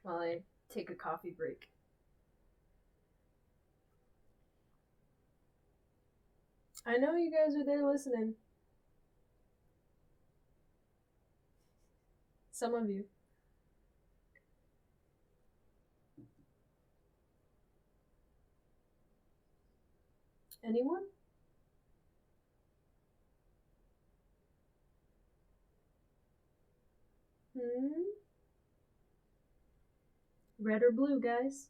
While I take a coffee break. I know you guys are there listening. Some of you. Anyone? Red or blue, guys?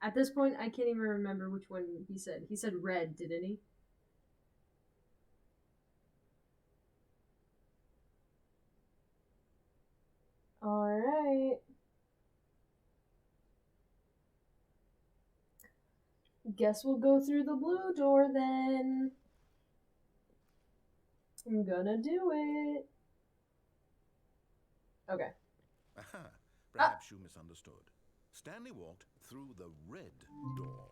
At this point, I can't even remember which one he said. He said red, didn't he? Alright. Guess we'll go through the blue door then. I'm gonna do it. Okay. Aha, perhaps you misunderstood. Stanley walked through the red door.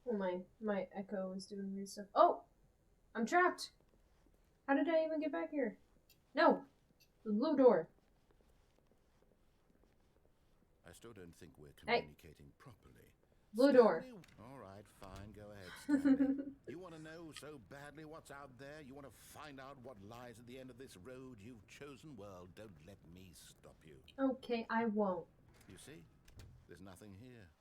Oh, my echo is doing weird stuff. Oh! I'm trapped! How did I even get back here? No! The blue door. I still don't think we're communicating properly. Blue door. All right, fine, go ahead, Stanley. You want to know so badly what's out there? You want to find out what lies at the end of this road you've chosen? Well, don't let me stop you. Okay, I won't. You see? There's nothing here.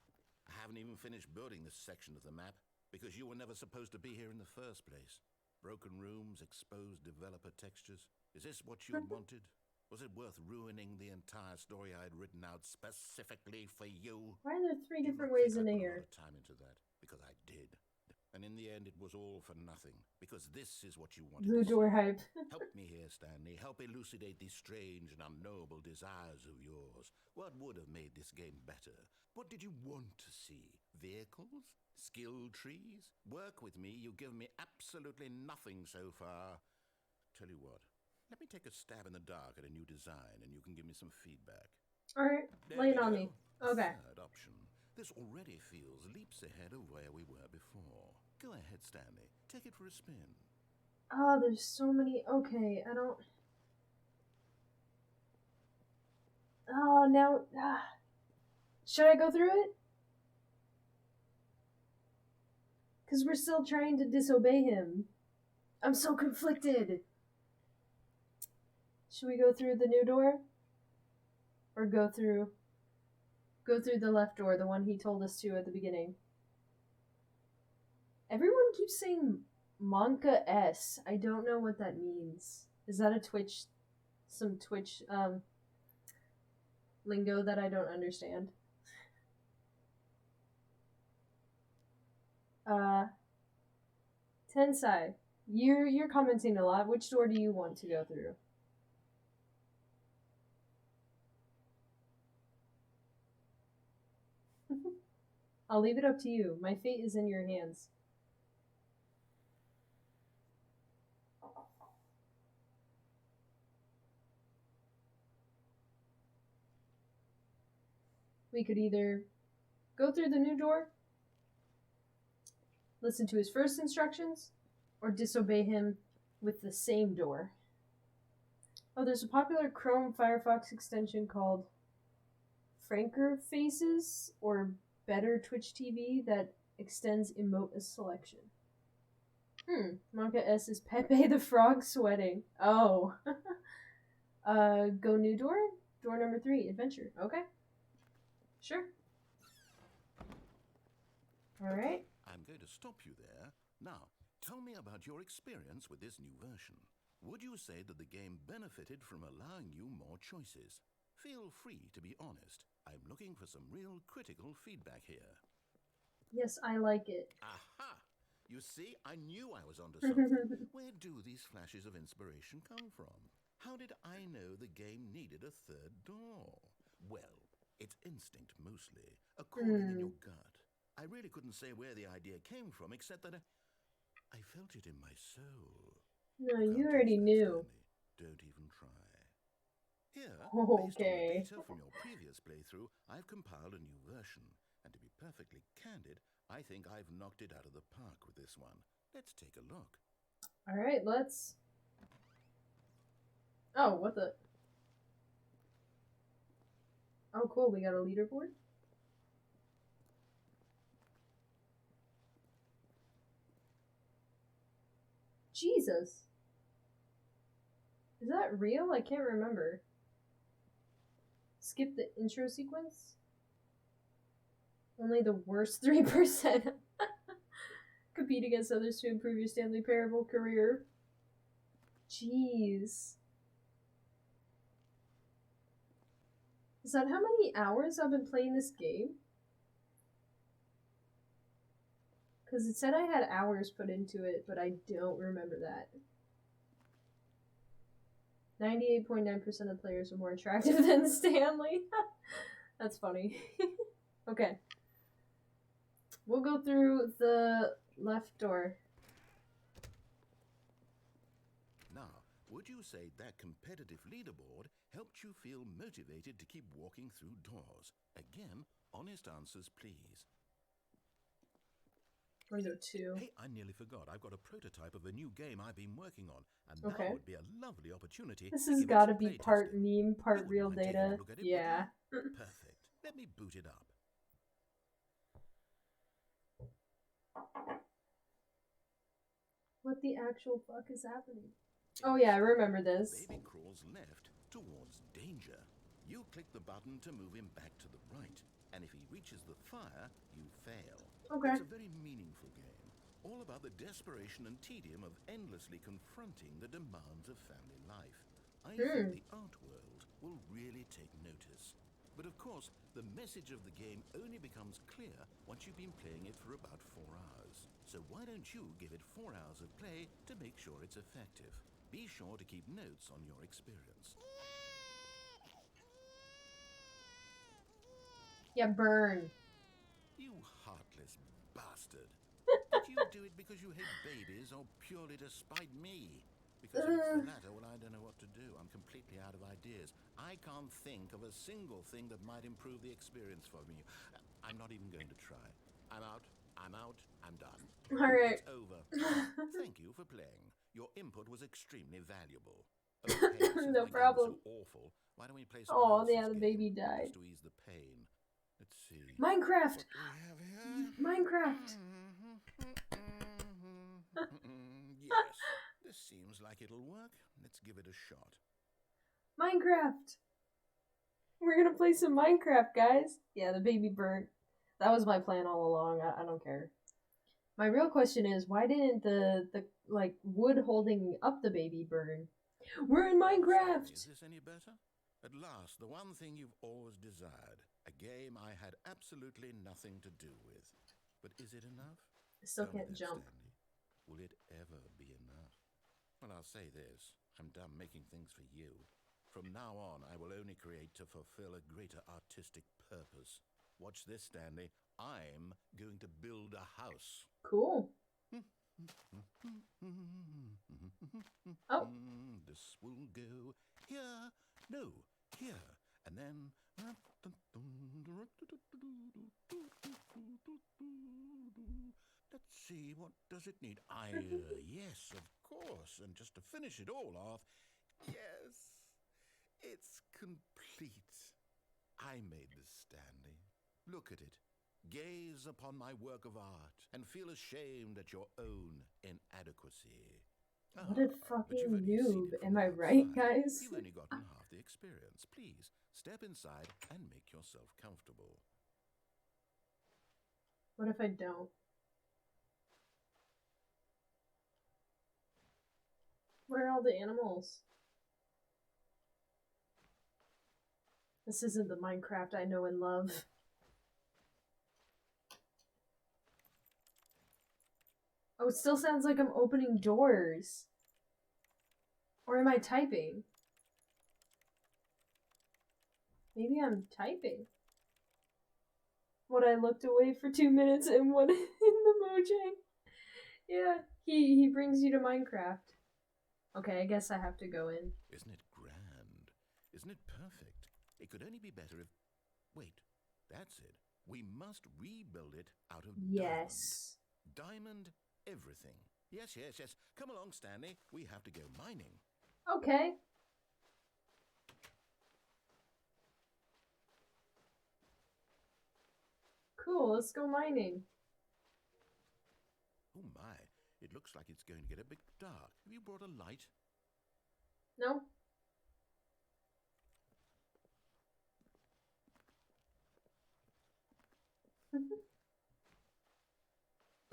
I haven't even finished building this section of the map because you were never supposed to be here in the first place. Broken rooms, exposed developer textures. Is this what you wanted? Was it worth ruining the entire story I had written out specifically for you? Why are there three different ways into here? I put a lot of time into that because I did. And in the end, it was all for nothing because this is what you wanted. Blue door hype. Help me here, Stanley. Help elucidate these strange and unknowable desires of yours. What would have made this game better? What did you want to see? Vehicles? Skill trees? Work with me. You've given me absolutely nothing so far. Tell you what. Let me take a stab in the dark at a new design, and you can give me some feedback. Alright, lay it on me. Okay. Third option. This already feels leaps ahead of where we were before. Go ahead, Stanley. Take it for a spin. Oh, there's so many. Okay, I don't... Oh, now... Should I go through it? Because we're still trying to disobey him. I'm so conflicted. Should we go through the new door? Or go through the left door, the one he told us to at the beginning? Everyone keeps saying Monka S. I don't know what that means. Is that a Twitch, some Twitch lingo that I don't understand? Tensai, you're commenting a lot. Which door do you want to go through? I'll leave it up to you. My fate is in your hands. We could either go through the new door, listen to his first instructions, or disobey him with the same door. Oh, there's a popular Chrome Firefox extension called Franker Faces, or Better Twitch TV, that extends emote selection. Monka S is Pepe the Frog sweating. Oh. Go new door? Door number 3, adventure. Okay. Sure. Alright. I'm going to stop you there. Now, tell me about your experience with this new version. Would you say that the game benefited from allowing you more choices? Feel free to be honest. I'm looking for some real critical feedback here. Yes, I like it. Aha! You see, I knew I was onto something. Where do these flashes of inspiration come from? How did I know the game needed a third door? Well, it's instinct mostly, a calling in your gut. I really couldn't say where the idea came from, except that I felt it in my soul. No, You you can't already test that, knew. Stanley. Don't even try. Here, based on the Okay. data from your previous playthrough, I've compiled a new version. And to be perfectly candid, I think I've knocked it out of the park with this one. Let's take a look. Alright, let's... Oh, what the... Oh, cool, we got a leaderboard? Jesus! Is that real? I can't remember. Skip the intro sequence? Only the worst 3%. Compete against others to improve your Stanley Parable career. Jeez. Is that how many hours I've been playing this game? Because it said I had hours put into it, but I don't remember that. 98.9% of players are more attractive than Stanley. That's funny. Okay. We'll go through the left door. Now, would you say that competitive leaderboard helped you feel motivated to keep walking through doors? Again, honest answers, please. Window 2. Hey, I nearly forgot. I've got a prototype of a new game I've been working on, and Okay. now would be a lovely opportunity. This has got to be part meme, part You real wouldn't mind taking a data. look at it, Yeah. would you? Perfect. Let me boot it up. What the actual fuck is happening? Oh yeah, I remember this. Baby crawls left towards danger. You click the button to move him back to the right, and if he reaches the fire, you fail. Okay. It's a very meaningful game, all about the desperation and tedium of endlessly confronting the demands of family life. I think the art world will really take notice. But of course, the message of the game only becomes clear once you've been playing it for about 4 hours. So why don't you give it 4 hours of play to make sure it's effective? Be sure to keep notes on your experience. Yeah, burn. You heartless bastard. Did you do it because you hate babies or purely to spite me? Because if it's the latter, well, I don't know what to do. I'm completely out of ideas. I can't think of a single thing that might improve the experience for me. I'm not even going to try. I'm out. I'm done. All right. It's over. Thank you for playing. Your input was extremely valuable. Okay, since No my problem. game was so awful, why don't we play some Oh, yeah, the baby died. just to ease the pain. Let's see. Minecraft. What do we have here? Minecraft. Yes, this seems like it'll work. Let's give it a shot. Minecraft. We're gonna play some Minecraft, guys. Yeah, the baby burnt. That was my plan all along. I don't care. My real question is, why didn't the like wood holding up the baby burn? We're in Minecraft. Is this any better? At last, the one thing you've always desired. A game I had absolutely nothing to do with. But is it enough? I still Tell me can't that, jump. Stanley. Will it ever be enough? Well, I'll say this. I'm done making things for you. From now on, I will only create to fulfill a greater artistic purpose. Watch this, Stanley. I'm going to build a house. Cool. Oh. This will go here. No, here. And then... Let's see, what does it need? Yes, of course. And just to finish it all off, yes, it's complete. I made this, Stanley. Look at it. Gaze upon my work of art and feel ashamed at your own inadequacy. What a But you've fucking only seen noob. it from Am the I right, outside. guys? You've only gotten half the experience. Please, step inside and make yourself comfortable. What if I don't? Where are all the animals? This isn't the Minecraft I know and love. Oh, it still sounds like I'm opening doors. Or am I typing? Maybe I'm typing. What, I looked away for 2 minutes and what in the Mojang? Yeah, he brings you to Minecraft. Okay, I guess I have to go in. Isn't it grand? Isn't it perfect? It could only be better if... Wait, that's it. We must rebuild it out of Yes. diamond everything. Yes. Come along, Stanley. We have to go mining. Okay. Cool, let's go mining. Oh my, it looks like it's going to get a bit dark. Have you brought a light? No?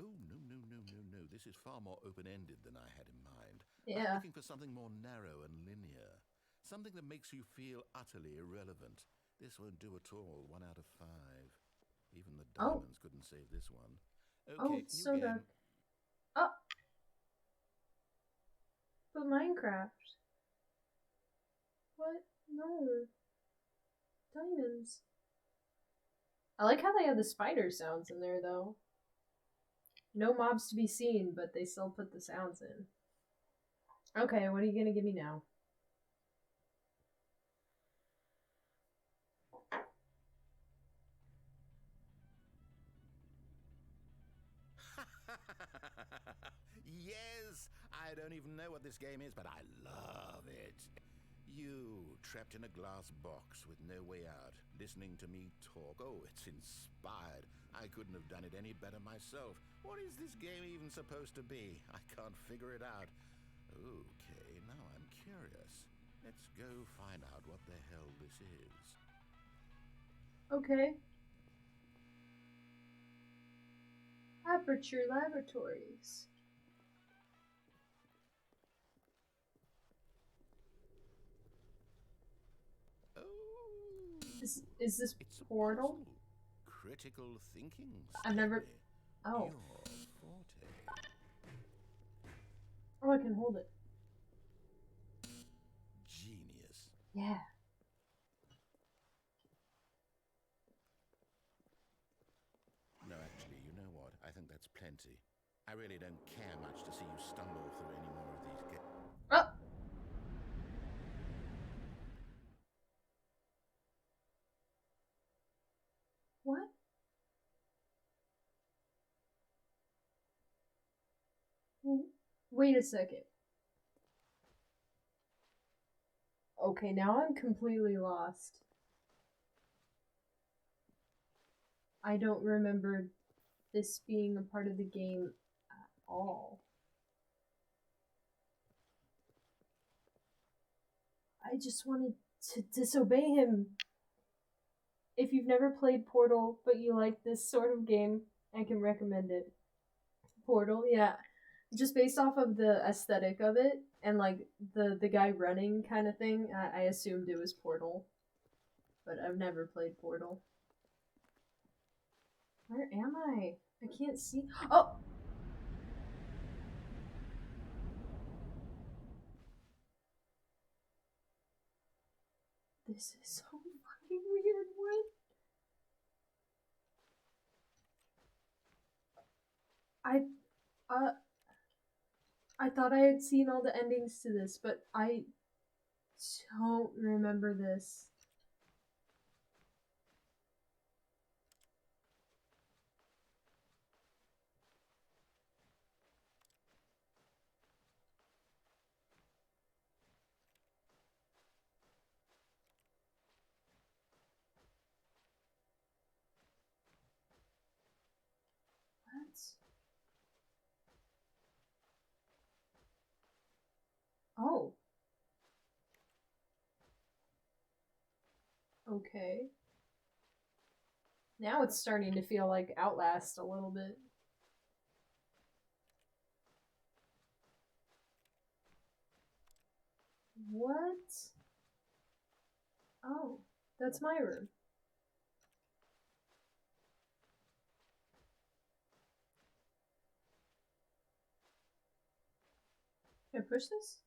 Oh, no. This is far more open-ended than I had in mind. Yeah. I'm looking for something more narrow and linear. Something that makes you feel utterly irrelevant. This won't do at all. 1 out of 5. Even the diamonds couldn't save this one. Okay, it's so new game. dark. Oh! But Minecraft. What? No. Diamonds. I like how they have the spider sounds in there, though. No mobs to be seen, but they still put the sounds in. Okay, what are you gonna give me now? Yes! I don't even know what this game is, but I love it. You, trapped in a glass box with no way out, listening to me talk. Oh, it's inspired. I couldn't have done it any better myself. What is this game even supposed to be? I can't figure it out. Okay, now I'm curious. Let's go find out what the hell this is. Okay. Aperture Laboratories. Oh, Is this it's Portal? Critical thinking. I've never... Oh. Your forte. Oh, I can hold it. Genius. Yeah. No, actually, you know what? I think that's plenty. I really don't care much to see you stumble through any more of these games. Oh! What? Wait a second. Okay, now I'm completely lost. I don't remember this being a part of the game at all. I just wanted to disobey him. If you've never played Portal, but you like this sort of game, I can recommend it. Portal, yeah. Just based off of the aesthetic of it and like the guy running kind of thing, I assumed it was Portal. But I've never played Portal. Where am I? I can't see. Oh! This is so fucking weird. What? I thought I had seen all the endings to this, but I don't remember this. What? Oh. Okay. Now it's starting to feel like Outlast a little bit. What? Oh, that's my room. Can I push this?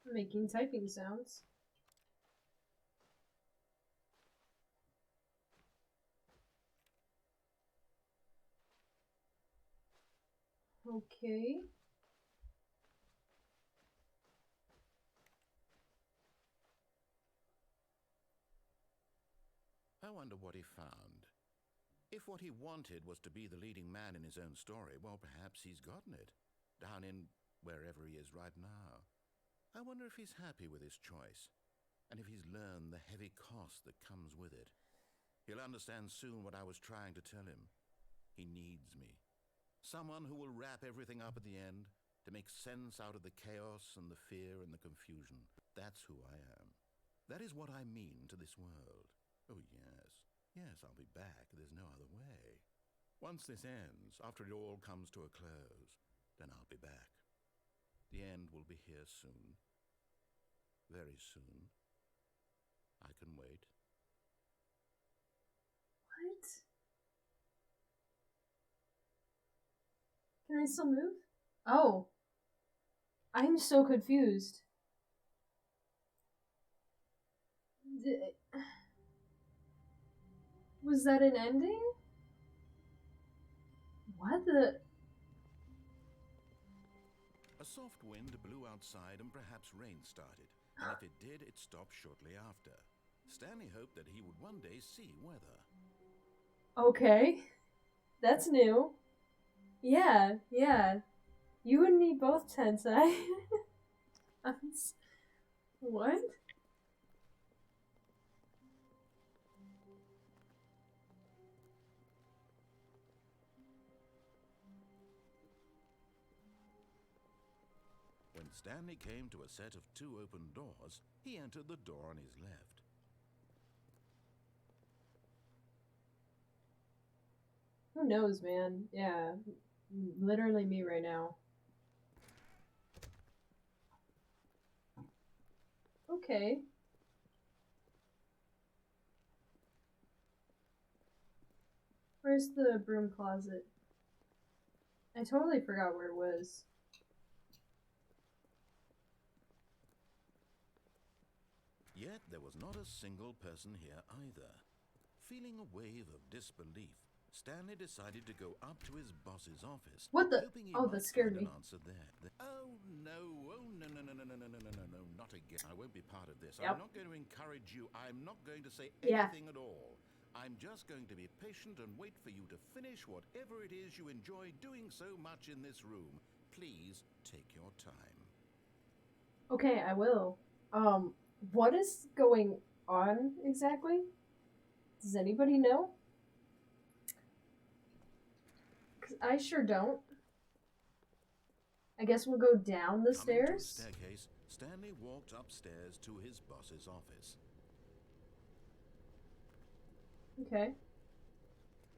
I'm making typing sounds. Okay. I wonder what he found. If what he wanted was to be the leading man in his own story, well, perhaps he's gotten it. Down in wherever he is right now. I wonder if he's happy with his choice, and if he's learned the heavy cost that comes with it. He'll understand soon what I was trying to tell him. He needs me. Someone who will wrap everything up at the end, to make sense out of the chaos and the fear and the confusion. That's who I am. That is what I mean to this world. Oh, yes. Yes, I'll be back. There's no other way. Once this ends, after it all comes to a close, then I'll be back. The end will be here soon. Very soon. I can wait. What? Can I still move? Oh. I'm so confused. Was that an ending? What the? A soft wind blew outside and perhaps rain started. And if it did, it stopped shortly after. Stanley hoped that he would one day see weather. Okay. That's new. Yeah. You and me both, Tensei. What? When Stanley came to a set of 2 open doors, he entered the door on his left. Who knows, man? Yeah. Literally me right now. Okay. Where's the broom closet? I totally forgot where it was. Yet there was not a single person here either. Feeling a wave of disbelief, Stanley decided to go up to his boss's office. What the? Hoping he Oh, might that scared find me. an answer there. Oh no, not again. I won't be part of this. Yep. I'm not going to encourage you. I'm not going to say Yeah. anything at all. I'm just going to be patient and wait for you to finish whatever it is you enjoy doing so much in this room. Please take your time. Okay, I will. What is going on exactly? Does anybody know? 'Cause I sure don't. I guess we'll go down the Coming to a stairs. staircase, Stanley walked upstairs to his boss's office. Okay.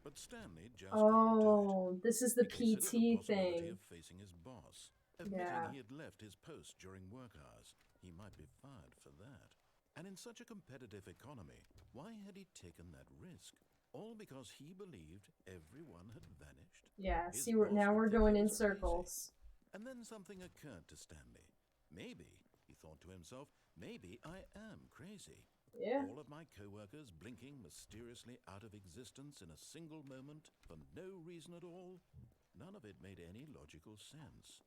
But Stanley just Oh, this is the He considered PT the possibility thing. of facing his boss, admitting Yeah. he had left his post during work hours. He might be fired for that. And in such a competitive economy, why had he taken that risk? All because he believed everyone had vanished. Yeah, His see, boss now would we're think he going in was crazy. circles. And then something occurred to Stanley. Maybe, he thought to himself, maybe I am crazy. Yeah. All of my co-workers blinking mysteriously out of existence in a single moment for no reason at all. None of it made any logical sense.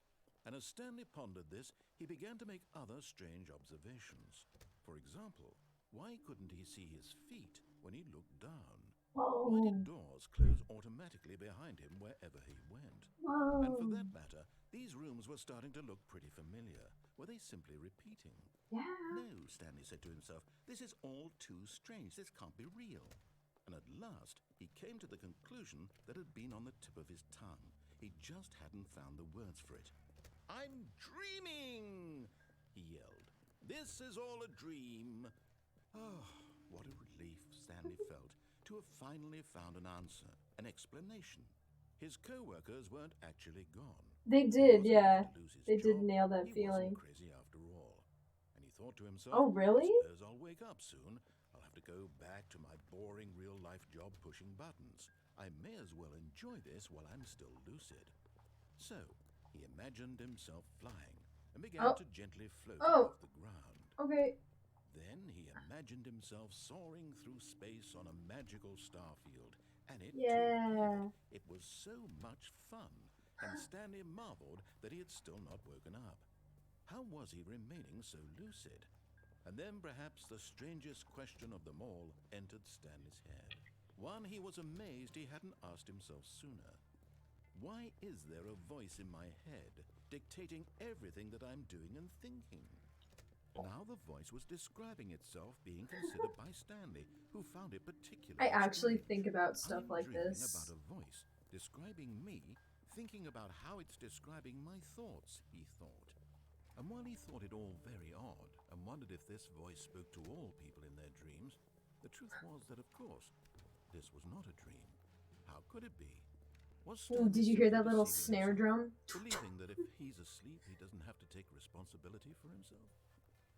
And as Stanley pondered this, he began to make other strange observations. For example, why couldn't he see his feet when he looked down? Whoa. Why did doors close automatically behind him wherever he went? Whoa. And for that matter, these rooms were starting to look pretty familiar. Were they simply repeating? Yeah. No, Stanley said to himself, this is all too strange. This can't be real. And at last, he came to the conclusion that had been on the tip of his tongue. He just hadn't found the words for it. I'm dreaming, he yelled. This is all a dream. Oh, what a relief Stanley felt to have finally found an answer, an explanation. His co-workers weren't actually gone. They did, yeah. They did nail that He feeling. wasn't crazy after all. And he thought to himself, Oh, really? I suppose I'll wake up soon. I'll have to go back to my boring real-life job pushing buttons. I may as well enjoy this while I'm still lucid. So, He imagined himself flying and began to gently float Oh. above the ground. Okay. Then he imagined himself soaring through space on a magical starfield, and it Yeah. too. It was so much fun, and Stanley marveled that he had still not woken up. How was he remaining so lucid? And then perhaps the strangest question of them all entered Stanley's head. One he was amazed he hadn't asked himself sooner. Why is there a voice in my head dictating everything that I'm doing and thinking? Now the voice was describing itself being considered by Stanley, who found it particularly I actually strange. think about stuff I'm like dreaming this. about a voice describing me, thinking about how it's describing my thoughts, he thought. And while he thought it all very odd and wondered if this voice spoke to all people in their dreams, the truth was that, of course, this was not a dream. How could it be? Ooh, did you hear that little snare drum? Believing that if he's asleep, he doesn't have to take responsibility for himself?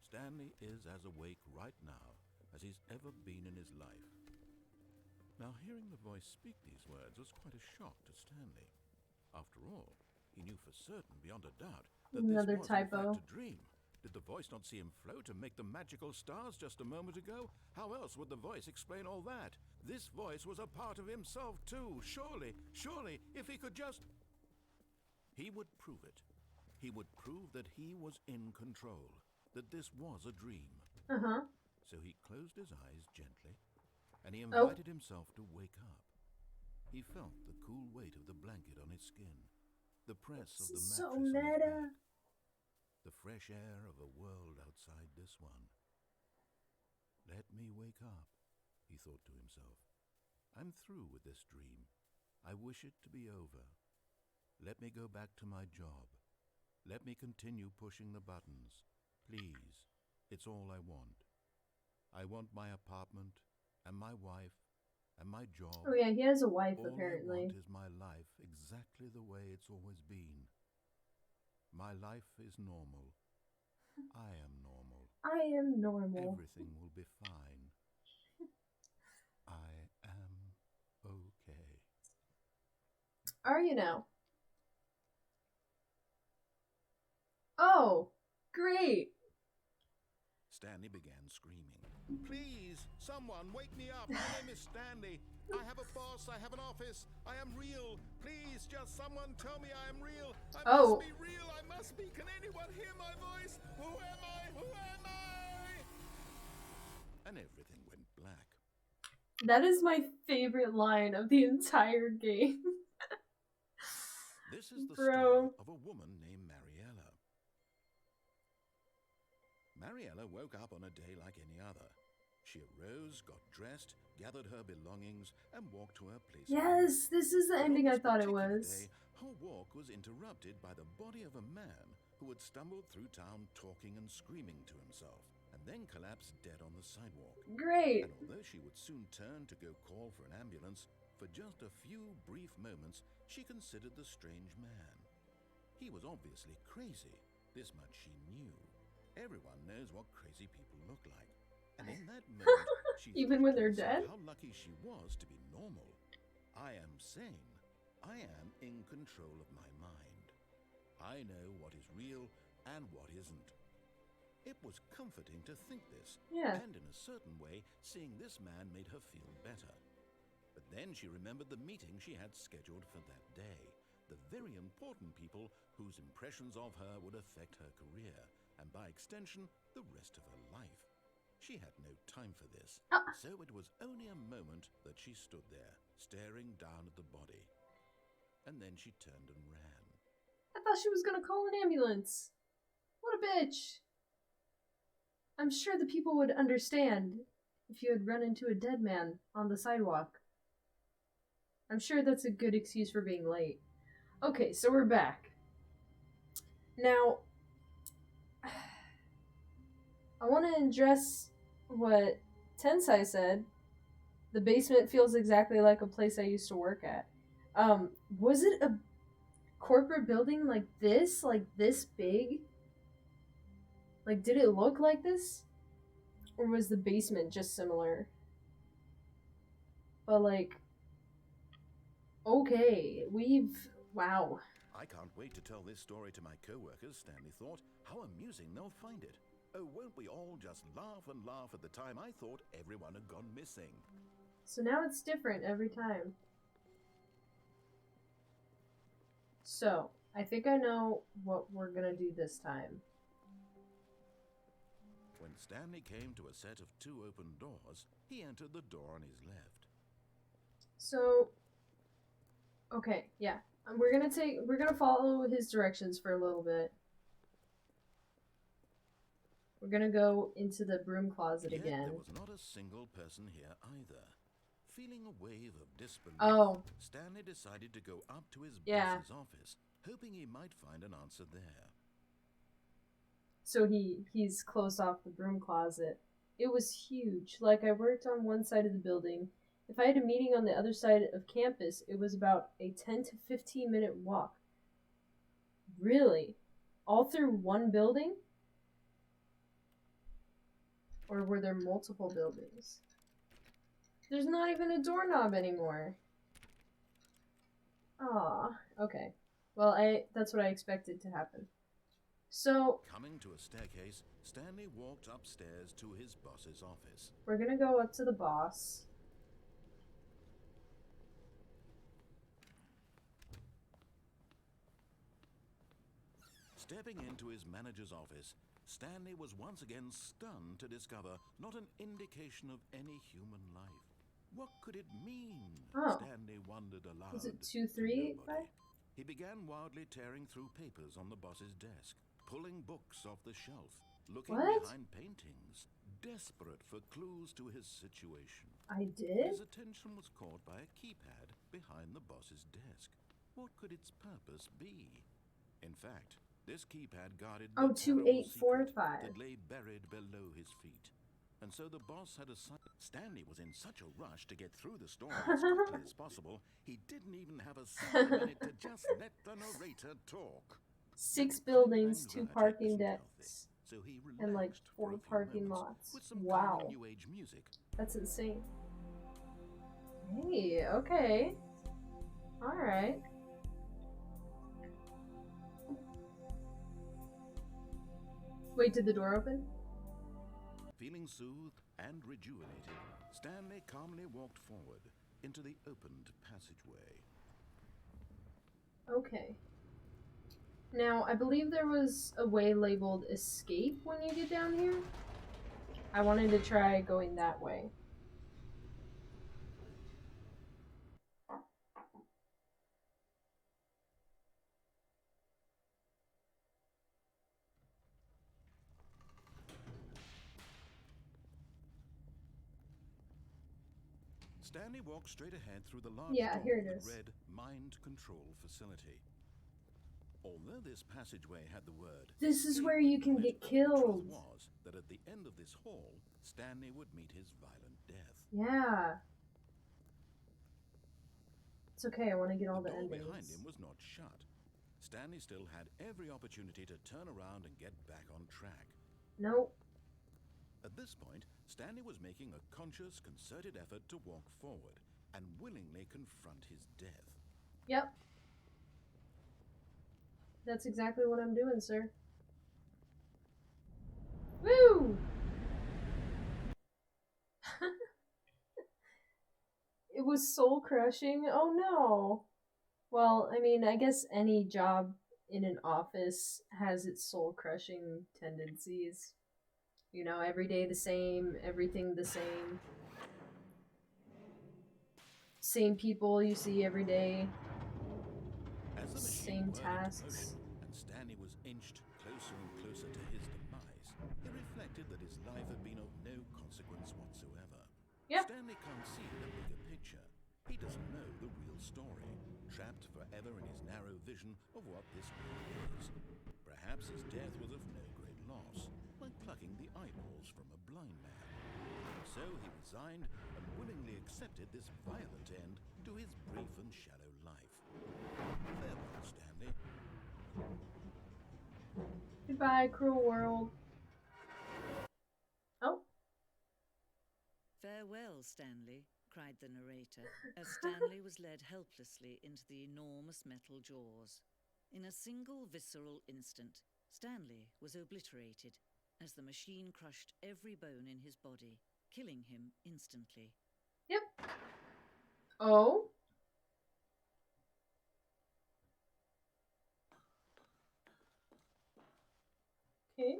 Stanley is as awake right now as he's ever been in his life. Now, hearing the voice speak these words was quite a shock to Stanley. After all, he knew for certain, beyond a doubt, that Another this was typo. in fact a dream. Did the voice not see him float and make the magical stars just a moment ago? How else would the voice explain all that? This voice was a part of himself too. Surely, if he could just... He would prove it. He would prove that he was in control, that this was a dream. Uh-huh. So he closed his eyes gently, and he invited himself to wake up. He felt the cool weight of the blanket on his skin, the press of the mattress on his back, the fresh air of a world outside this one. Let me wake up, he thought to himself. I'm through with this dream. I wish it to be over. Let me go back to my job. Let me continue pushing the buttons. Please, it's all I want. I want my apartment, and my wife, and my job. Oh yeah, he has a wife, All apparently. I want is my life exactly the way it's always been. My life is normal. I am normal. I am normal. Everything will be fine. I am okay. Are you now? Oh, great. Stanley began screaming. Please, someone, wake me up. My name is Stanley. I have a boss. I have an office. I am real. Please, just someone tell me I am real. I must be real. I must be. Can anyone hear my voice? Who am I? Who am I? And everything went black. That is my favorite line of the entire game. This is the story of a woman named Mariella. Mariella woke up on a day like any other. She arose, got dressed, gathered her belongings, and walked to her place. Yes, this is the ending I thought it was. Day, her walk was interrupted by the body of a man who had stumbled through town talking and screaming to himself, and then collapsed dead on the sidewalk. Great. And although she would soon turn to go call for an ambulance, for just a few brief moments, she considered the strange man. He was obviously crazy. This much she knew. Everyone knows what crazy people look like. And in that moment, she even when they're dead, how lucky she was to be normal. I am sane. I am in control of my mind. I know what is real and what isn't. It was comforting to think this. Yeah. And in a certain way, seeing this man made her feel better. But then she remembered the meeting she had scheduled for that day. The very important people whose impressions of her would affect her career, and by extension, the rest of her life. She had no time for this, so it was only a moment that she stood there, staring down at the body. And then she turned and ran. I thought she was gonna call an ambulance. What a bitch. I'm sure the people would understand if you had run into a dead man on the sidewalk. I'm sure that's a good excuse for being late. Okay, so we're back. Now, I want to address what Tensai said. The basement feels exactly like a place I used to work at. Was it a corporate building like this big? Like, did it look like this? Or was the basement just similar? But, like, okay, wow. I can't wait to tell this story to my co-workers, Stanley thought. How amusing they'll find it. Oh, won't we all just laugh and laugh at the time I thought everyone had gone missing. So now it's different every time. So, I think I know what we're gonna do this time. When Stanley came to a set of 2 open doors, he entered the door on his left. So, okay, yeah. We're gonna follow his directions for a little bit. We're gonna go into the broom closet again. There was not a single person here either. Feeling a wave of disbelief, Stanley decided to go up to his boss's office, hoping he might find an answer there. So he's closed off the broom closet. It was huge. Like, I worked on one side of the building. If I had a meeting on the other side of campus, it was about a 10 to 15 minute walk. Really? All through one building? Or were there multiple buildings? There's not even a doorknob anymore. Ah, okay. Well, that's what I expected to happen. So, coming to a staircase, Stanley walked upstairs to his boss's office. We're gonna go up to the boss. Stepping into his manager's office, Stanley was once again stunned to discover not an indication of any human life. What could it mean? Stanley wondered aloud. Was it 235? He began wildly tearing through papers on the boss's desk, pulling books off the shelf, looking behind paintings, desperate for clues to his situation. I did? His attention was caught by a keypad behind the boss's desk. What could its purpose be? In fact, this keypad guarded the 2845 that lay buried below his feet. And so the boss had Stanley was in such a rush to get through the story as quickly as possible, he didn't even have a single minute to just let the narrator talk. 6 buildings, 2 parking decks, so and like 4 parking lots. Wow. New age music. That's insane. Hey, okay. Alright. Wait, did the door open? Feeling soothed and rejuvenated, Stanley calmly walked forward into the opened passageway. Okay. Now, I believe there was a way labeled escape when you get down here. I wanted to try going that way. Stanley walked straight ahead through the large here it door is. that read Mind Control Facility. Although this passageway had the word, this is where you can get killed. The truth was that at the end of this hall, Stanley would meet his violent death. Yeah. It's okay, I want to get all the endings. The door behind him was not shut. Stanley still had every opportunity to turn around and get back on track. Nope. At this point, Stanley was making a conscious, concerted effort to walk forward and willingly confront his death. Yep. That's exactly what I'm doing, sir. Woo! It was soul-crushing. Oh no. Well, I mean, I guess any job in an office has its soul-crushing tendencies. You know, every day the same, everything the same. Same people you see every day. Same tasks. And Stanley was inched closer and closer to his demise. He reflected that his life had been of no consequence whatsoever. Yep. Stanley can't see the bigger picture. He doesn't know the real story, trapped forever in his narrow vision of what this world is. Perhaps his death was of no great loss, like plucking the eyeballs from a blind man. So he resigned and willingly accepted this violent end to his brief and shallow life. Farewell, Stanley. Goodbye, cruel world. Oh. Farewell, Stanley, cried the narrator, as Stanley was led helplessly into the enormous metal jaws. In a single visceral instant, Stanley was obliterated as the machine crushed every bone in his body, killing him instantly. Yep. Oh? Okay.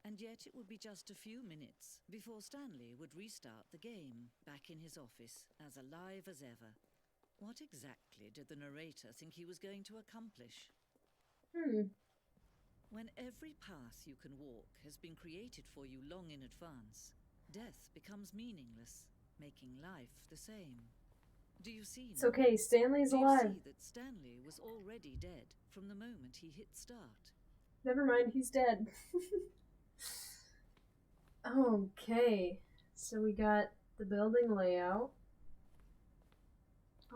And yet it would be just a few minutes before Stanley would restart the game, back in his office, as alive as ever. What exactly did the narrator think he was going to accomplish? When every path you can walk has been created for you long in advance, death becomes meaningless, making life the same. Do you see now? It's okay, Stanley's alive. Do you see that Stanley was already dead from the moment he hit start? Never mind, he's dead. Okay, so we got the building layout,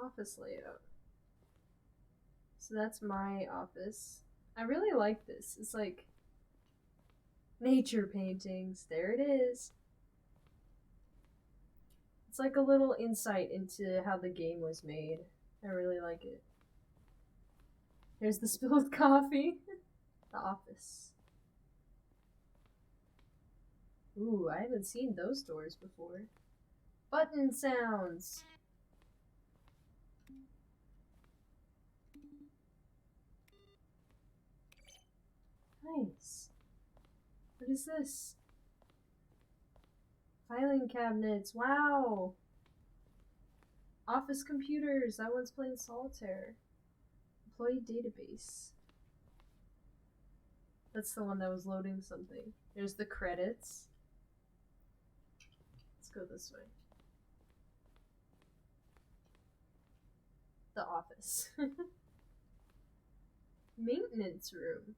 office layout. So that's my office. I really like this. It's like nature paintings. There it is. It's like a little insight into how the game was made. I really like it. Here's the spilled coffee. The office. Ooh, I haven't seen those doors before. Button sounds. Nice. What is this? Filing cabinets. Wow. Office computers. That one's playing solitaire. Employee database. That's the one that was loading something. There's the credits. Let's go this way. The office. Maintenance room.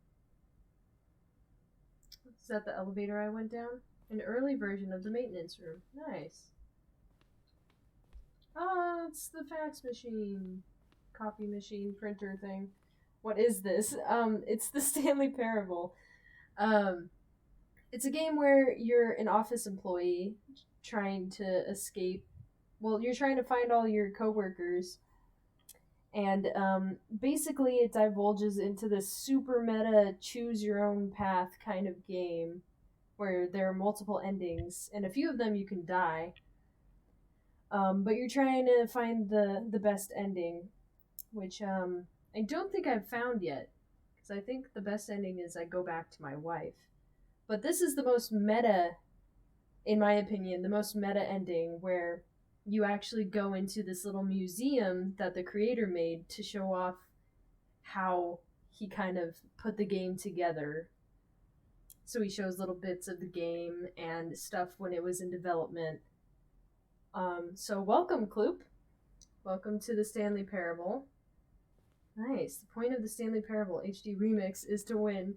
Is that the elevator I went down? An early version of the maintenance room. Nice. Oh, it's the fax machine. Copy machine, printer thing. What is this? It's the Stanley Parable. It's a game where you're an office employee trying to escape. Well, you're trying to find all your coworkers. And basically it divulges into this super meta choose your own path kind of game where there are multiple endings, and a few of them you can die. But you're trying to find the best ending, which I don't think I've found yet, because I think the best ending is I go back to my wife. But this is the most meta, in my opinion, the most meta ending, where you actually go into this little museum that the creator made to show off how he kind of put the game together. So he shows little bits of the game and stuff when it was in development. So welcome, Kloop. Welcome to the Stanley Parable. Nice. The point of the Stanley Parable HD Remix is to win.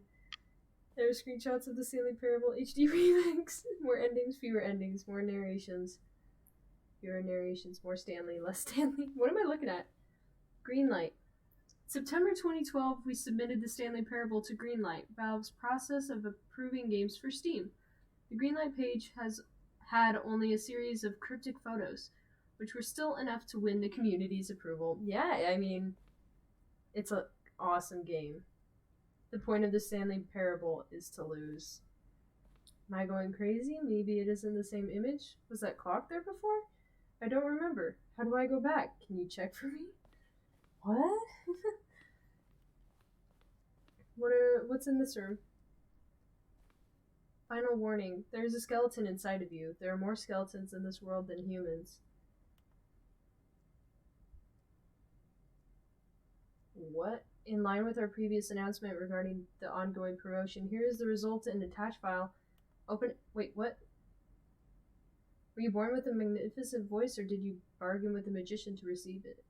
There are screenshots of the Stanley Parable HD Remix. More endings, fewer endings, more narrations. Fewer narrations, more Stanley, less Stanley. What am I looking at? Greenlight. September 2012, we submitted the Stanley Parable to Greenlight, Valve's process of approving games for Steam. The Greenlight page has had only a series of cryptic photos, which were still enough to win the community's approval. Yeah, I mean, it's an awesome game. The point of the Stanley Parable is to lose. Am I going crazy? Maybe it is in the same image? Was that clock there before? I don't remember. How do I go back? Can you check for me? What? What's in this room? Final warning. There's a skeleton inside of you. There are more skeletons in this world than humans. What? In line with our previous announcement regarding the ongoing promotion, here is the result in attached file. Open. Wait, what? Were you born with a magnificent voice, or did you bargain with a magician to receive it?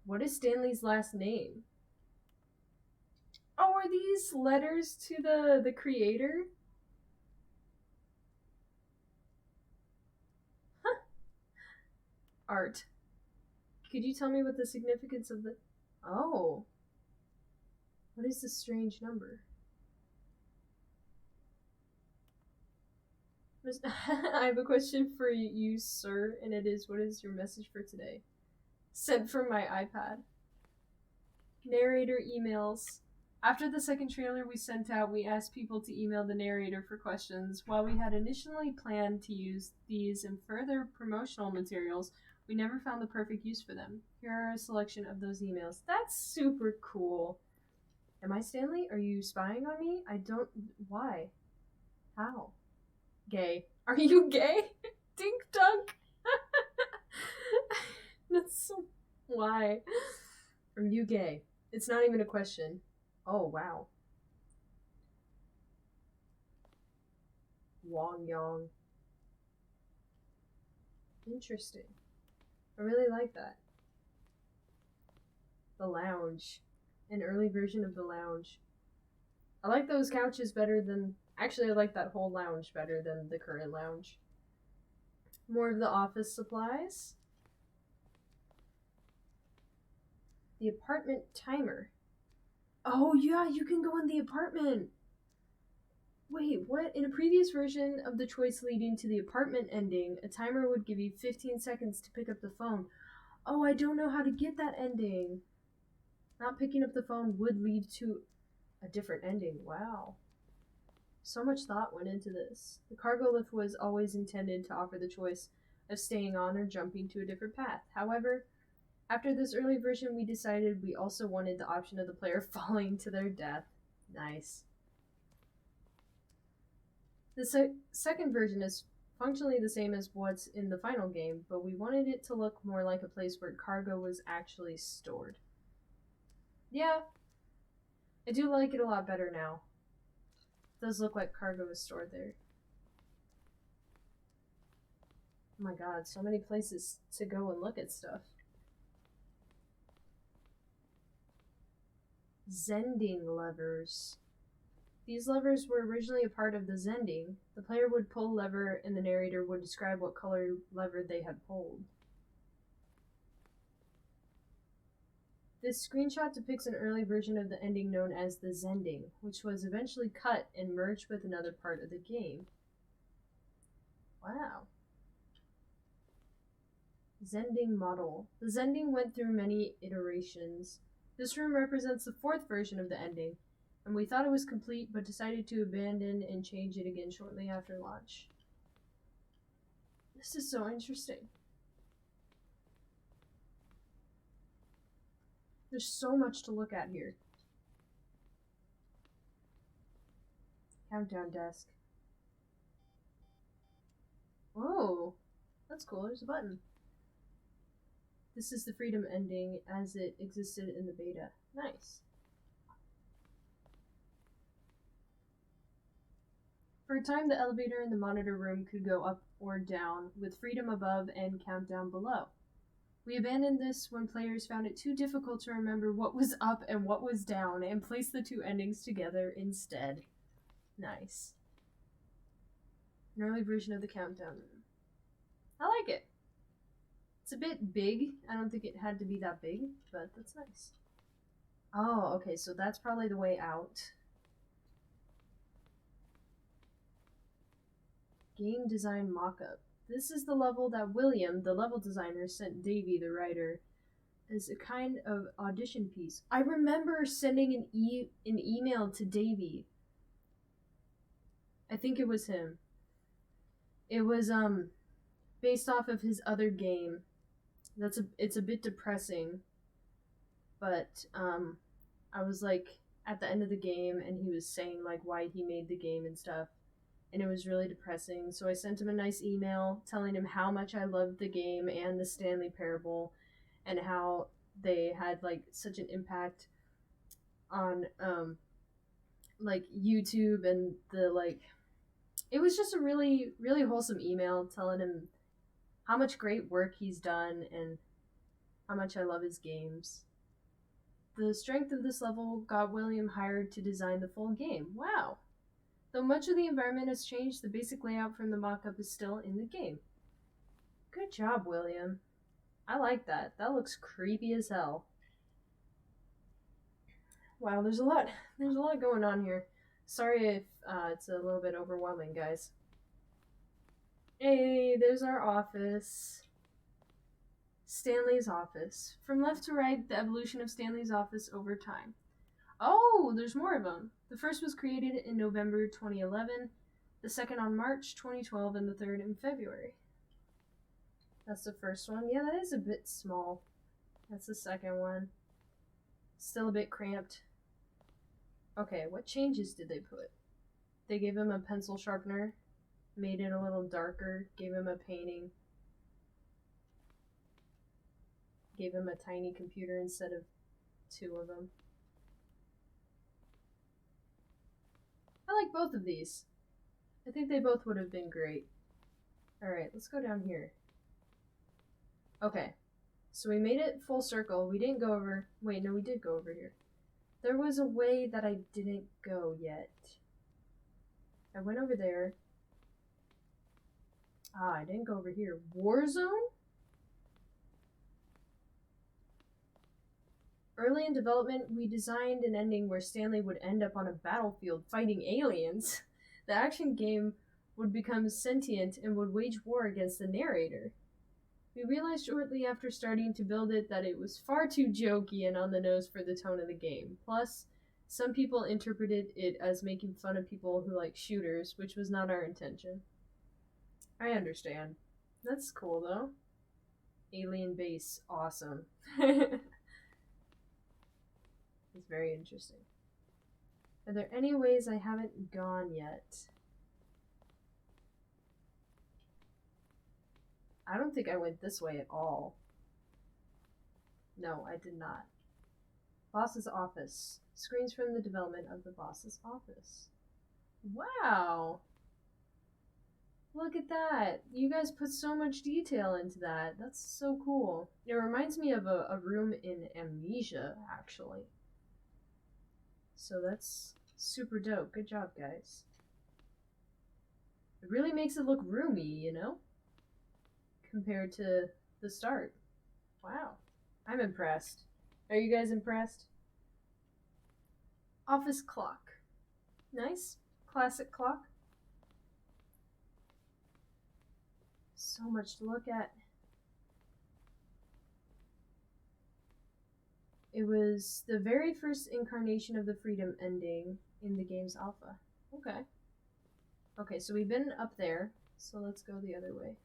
What is Stanley's last name? Oh, are these letters to the creator? Huh. Art. Could you tell me what the significance of the... Oh. What is this strange number? I have a question for you, sir, and it is, what is your message for today? Sent from my iPad. Narrator emails. After the second trailer we sent out, we asked people to email the narrator for questions. While we had initially planned to use these in further promotional materials, we never found the perfect use for them. Here are a selection of those emails. That's super cool. Am I Stanley? Are you spying on me? I don't... Why? How? Gay. Are you gay? Dink dunk. That's so... Why? Are you gay? It's not even a question. Oh, wow. Wong Yong. Interesting. I really like that. The lounge. An early version of the lounge. I like those couches better than... Actually, I like that whole lounge better than the current lounge. More of the office supplies. The apartment timer. Oh, yeah, you can go in the apartment. Wait, what? In a previous version of the choice leading to the apartment ending, a timer would give you 15 seconds to pick up the phone. Oh, I don't know how to get that ending. Not picking up the phone would lead to a different ending. Wow. So much thought went into this. The cargo lift was always intended to offer the choice of staying on or jumping to a different path. However, after this early version, we decided we also wanted the option of the player falling to their death. Nice. The second version is functionally the same as what's in the final game, but we wanted it to look more like a place where cargo was actually stored. Yeah, I do like it a lot better now. It does look like cargo is stored there. Oh my god, so many places to go and look at stuff. Zending levers. These levers were originally a part of the zending. The player would pull a lever and the narrator would describe what color lever they had pulled. This screenshot depicts an early version of the ending known as the zending, which was eventually cut and merged with another part of the game. Wow. Zending model. The zending went through many iterations. This room represents the fourth version of the ending, and we thought it was complete but decided to abandon and change it again shortly after launch. This is so interesting. There's so much to look at here. Countdown desk. Whoa, that's cool. There's a button. This is the freedom ending as it existed in the beta. Nice. For a time, the elevator in the monitor room could go up or down, with freedom above and countdown below. We abandoned this when players found it too difficult to remember what was up and what was down, and placed the two endings together instead. Nice. An early version of the countdown room. I like it. It's a bit big. I don't think it had to be that big, but that's nice. Oh, okay, so that's probably the way out. Game design mockup. This is the level that William, the level designer, sent Davey, the writer, as a kind of audition piece. I remember sending an email to Davey. I think it was him. It was based off of his other game. It's a bit depressing, but I was like at the end of the game and he was saying like why he made the game and stuff, and it was really depressing. So I sent him a nice email telling him how much I loved the game and the Stanley Parable, and how they had like such an impact on like YouTube, and the like. It was just a really, really wholesome email telling him how much great work he's done and how much I love his games. The strength of this level got William hired to design the full game. Wow. Though much of the environment has changed, the basic layout from the mock-up is still in the game. Good job, William. I like that. That looks creepy as hell. Wow, there's a lot going on here. Sorry if it's a little bit overwhelming, guys. Hey, there's our office. Stanley's office. From left to right, the evolution of Stanley's office over time. Oh, there's more of them. The first was created in November 2011, the second on March 2012, and the third in February. That's the first one. Yeah, that is a bit small. That's the second one. Still a bit cramped. Okay, what changes did they put? They gave him a pencil sharpener, made it a little darker, gave him a painting, gave him a tiny computer instead of two of them. I like both of these. I think they both would have been great. Alright, let's go down here. Okay, so we made it full circle. We didn't go over... Wait, no, we did go over here. There was a way that I didn't go yet. I went over there. Ah, I didn't go over here. Warzone? Early in development, we designed an ending where Stanley would end up on a battlefield fighting aliens. The action game would become sentient and would wage war against the narrator. We realized shortly after starting to build it that it was far too jokey and on the nose for the tone of the game. Plus, some people interpreted it as making fun of people who like shooters, which was not our intention. I understand. That's cool though. Alien base, awesome. It's very interesting. Are there any ways I haven't gone yet? I don't think I went this way at all. No, I did not. Boss's office. Screens from the development of the boss's office. Wow! Look at that! You guys put so much detail into that. That's so cool. It reminds me of a room in Amnesia, actually. So that's super dope. Good job, guys. It really makes it look roomy, you know? Compared to the start. Wow. I'm impressed. Are you guys impressed? Office clock. Nice. Classic clock. So much to look at. It was the very first incarnation of the freedom ending in the game's alpha. Okay. Okay, so we've been up there, so let's go the other way.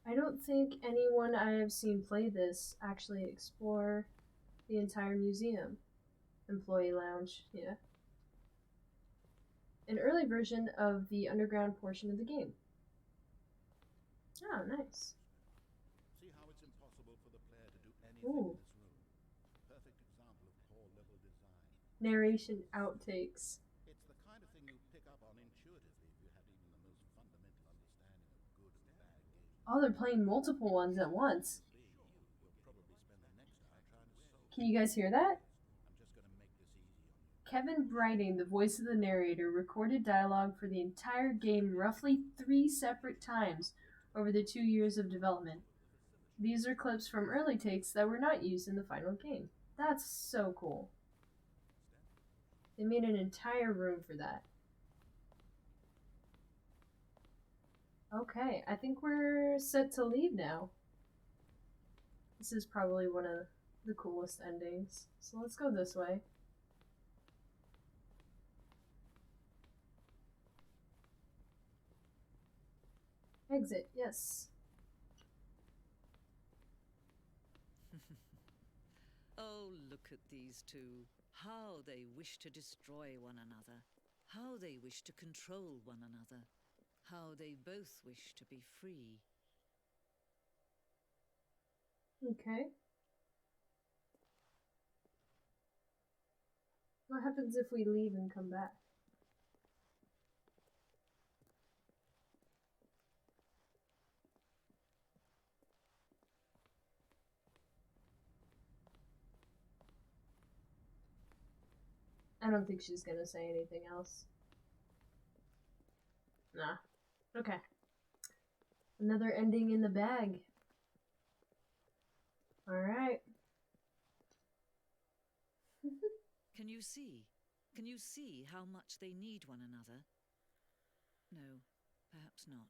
I don't think anyone I have seen play this actually explore the entire museum. Employee lounge, yeah. An early version of the underground portion of the game. Oh, nice. See how it's impossible for the player to do anything Ooh. in this room. Perfect example of poor level design. Narration outtakes. It's the kind of thing you pick up on intuitively if you have even the most fundamental understanding of good and bad games. Oh, they're playing multiple ones at once. You'll probably spend the next hour trying to solve. Can you guys hear that? I'm just going to make this easy on you. Kevin Brighting, the voice of the narrator, recorded dialogue for the entire game roughly 3 separate times over the 2 years of development. These are clips from early takes that were not used in the final game. That's so cool. They made an entire room for that. Okay, I think we're set to leave now. This is probably one of the coolest endings. So let's go this way. Exit, yes. Oh, look at these two. How they wish to destroy one another. How they wish to control one another. How they both wish to be free. Okay. What happens if we leave and come back? I don't think she's gonna say anything else. Nah. Okay. Another ending in the bag. Alright. Can you see? Can you see how much they need one another? No, perhaps not.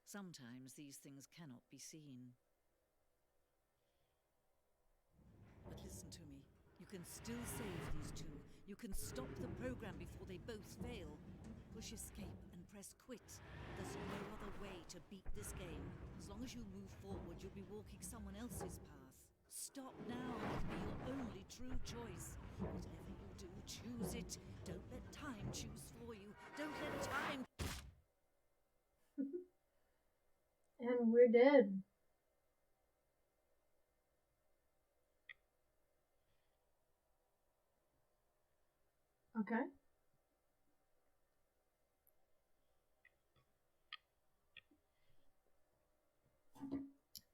Sometimes these things cannot be seen. But listen to me. You can still save these two. You can stop the program before they both fail. Push escape and press quit. There's no other way to beat this game. As long as you move forward, you'll be walking someone else's path. Stop now. It can be your only true choice. Whatever you do, choose it. Don't let time choose for you. Don't let time... And we're dead. Okay.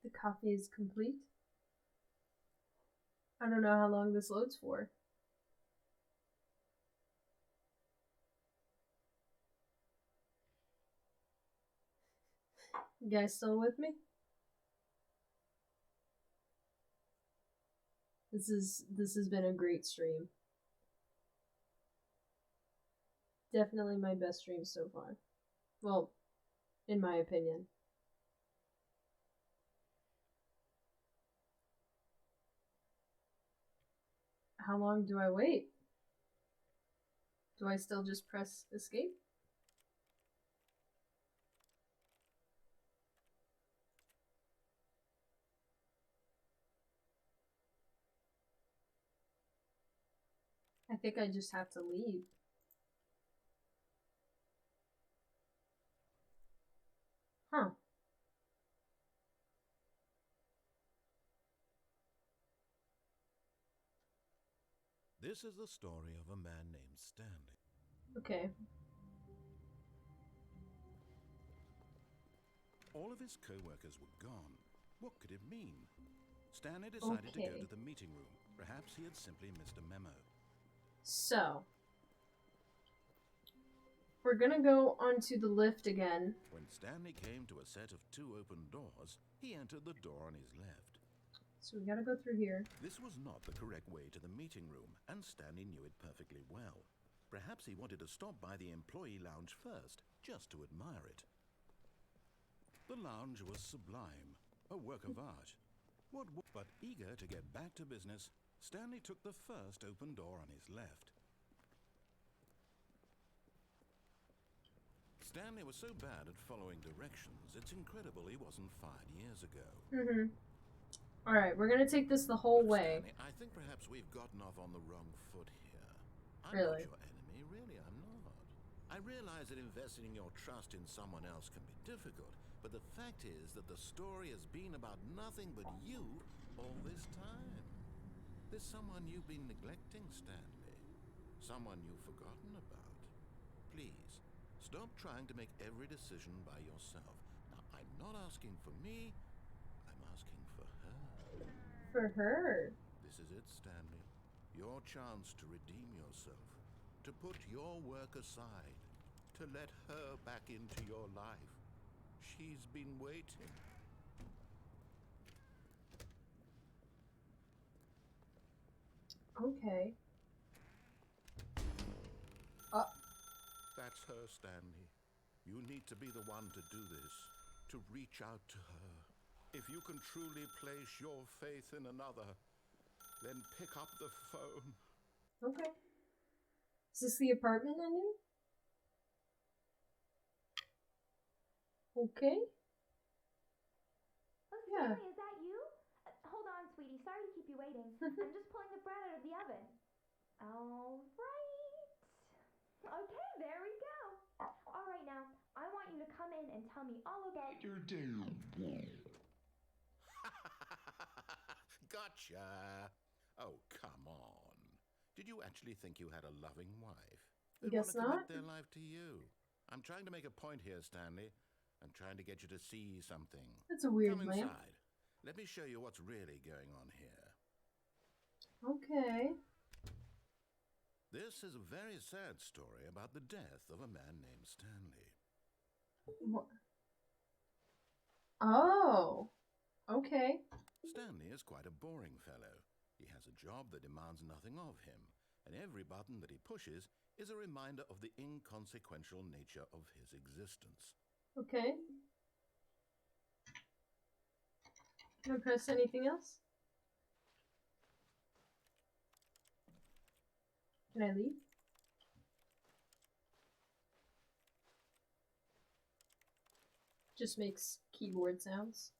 The coffee is complete. I don't know how long this loads for. You guys still with me? This has been a great stream. Definitely my best stream so far. Well, in my opinion. How long do I wait? Do I still just press escape? I think I just have to leave. Huh. This is the story of a man named Stanley. Okay. All of his co-workers were gone. What could it mean? Stanley decided to go to the meeting room. Perhaps he had simply missed a memo. So, we're gonna go onto the lift again. When Stanley came to a set of 2 open doors, he entered the door on his left. So we gotta go through here. This was not the correct way to the meeting room, and Stanley knew it perfectly well. Perhaps he wanted to stop by the employee lounge first, just to admire it. The lounge was sublime, a work of art. But eager to get back to business, Stanley took the first open door on his left. Stanley was so bad at following directions, it's incredible he wasn't fired years ago. Alright, we're gonna take this the whole way. Stanley, I think perhaps we've gotten off on the wrong foot here. I'm Really? not your enemy, really, I'm not. I realize that investing your trust in someone else can be difficult, but the fact is that the story has been about nothing but you all this time. There's someone you've been neglecting, Stanley. Someone you've forgotten about. Please, stop trying to make every decision by yourself. Now, I'm not asking for me, I'm asking for her. For her? This is it, Stanley. Your chance to redeem yourself. To put your work aside. To let her back into your life. She's been waiting. Okay. That's her, Stanley. You need to be the one to do this. To reach out to her. If you can truly place your faith in another, then pick up the phone. Okay. Is this the apartment ending? Okay. Oh, Yeah. Stanley, is that you? Hold on, sweetie. Sorry to keep you waiting. I'm just pulling the bread out of the oven. All right. Okay, there we go. All right, now, I want you to come in and tell me all about your day. Gotcha. Oh, come on. Did you actually think you had a loving wife? They Guess want to not. commit their life to you. I'm trying to make a point here, Stanley. I'm trying to get you to see something. That's a weird Come lamp. inside. Let me show you what's really going on here. Okay. This is a very sad story about the death of a man named Stanley. Oh. Okay. Stanley is quite a boring fellow. He has a job that demands nothing of him. and every button that he pushes is a reminder of the inconsequential nature of his existence. Okay. Can I press anything else? Can I leave? Just makes keyboard sounds.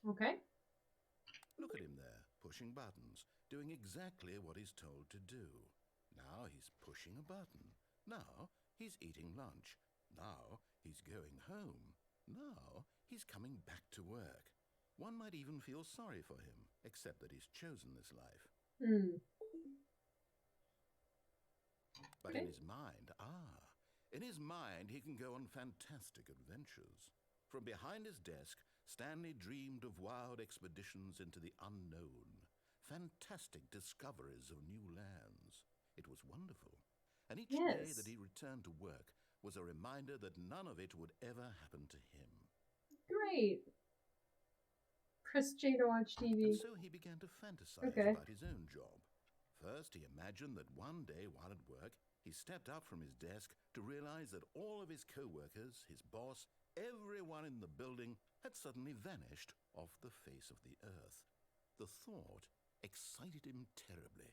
Okay. Look at him there, pushing buttons, doing exactly what he's told to do. Now he's pushing a button. Now he's eating lunch. Now he's going home. Now he's coming back to work. One might even feel sorry for him, except that he's chosen this life. But in his mind, he can go on fantastic adventures. From behind his desk, Stanley dreamed of wild expeditions into the unknown, fantastic discoveries of new lands. It was wonderful. And each day that he returned to work was a reminder that none of it would ever happen to him. Great. Press J to watch TV. And so he began to fantasize about his own job. First, he imagined that one day while at work, he stepped up from his desk to realize that all of his co-workers, his boss, everyone in the building had suddenly vanished off the face of the earth. The thought excited him terribly.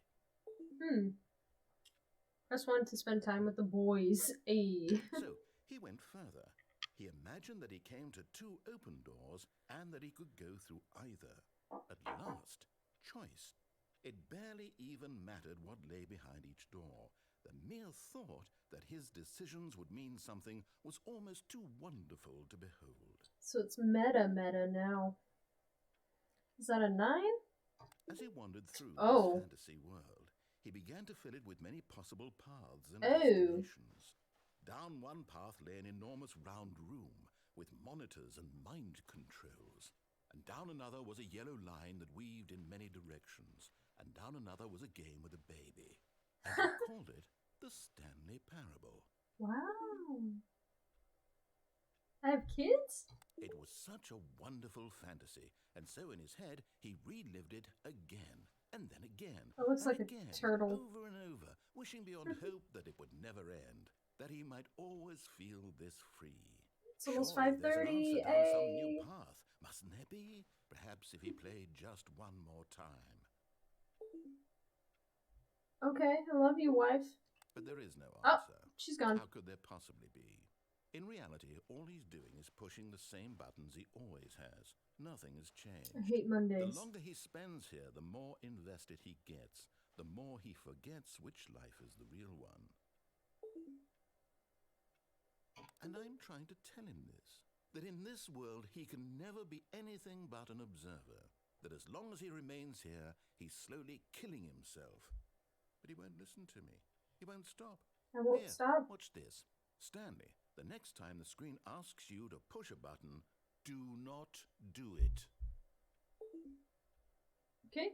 Press 1 to spend time with the boys. Ayy. So he went further. He imagined that he came to 2 open doors and that he could go through either. At last, choice. It barely even mattered what lay behind each door. The mere thought that his decisions would mean something was almost too wonderful to behold. So it's meta now. Is that a 9? As he wandered through this fantasy world, he began to fill it with many possible paths and destinations. Down one path lay an enormous round room with monitors and mind controls. And down another was a yellow line that weaved in many directions. And down another was a game with a baby. And he called it the Stanley Parable. Wow. I have kids? It was such a wonderful fantasy. And so in his head, he relived it again. And then again. It looks like again, a turtle. Over and over, wishing beyond hope that it would never end. That he might always feel this free. It's almost Surely there's an 5:30. answer down some new path, mustn't there be? Perhaps if he played just one more time. Okay, I love you, wife. But there is no answer. Oh, she's gone. How could there possibly be? In reality, all he's doing is pushing the same buttons he always has. Nothing has changed. I hate Mondays. The longer he spends here, the more invested he gets. The more he forgets which life is the real one. And I'm trying to tell him this. That in this world he can never be anything but an observer. That as long as he remains here, he's slowly killing himself. But he won't listen to me. He won't stop. I won't stop. Watch this. Stanley, the next time the screen asks you to push a button, do not do it. Okay.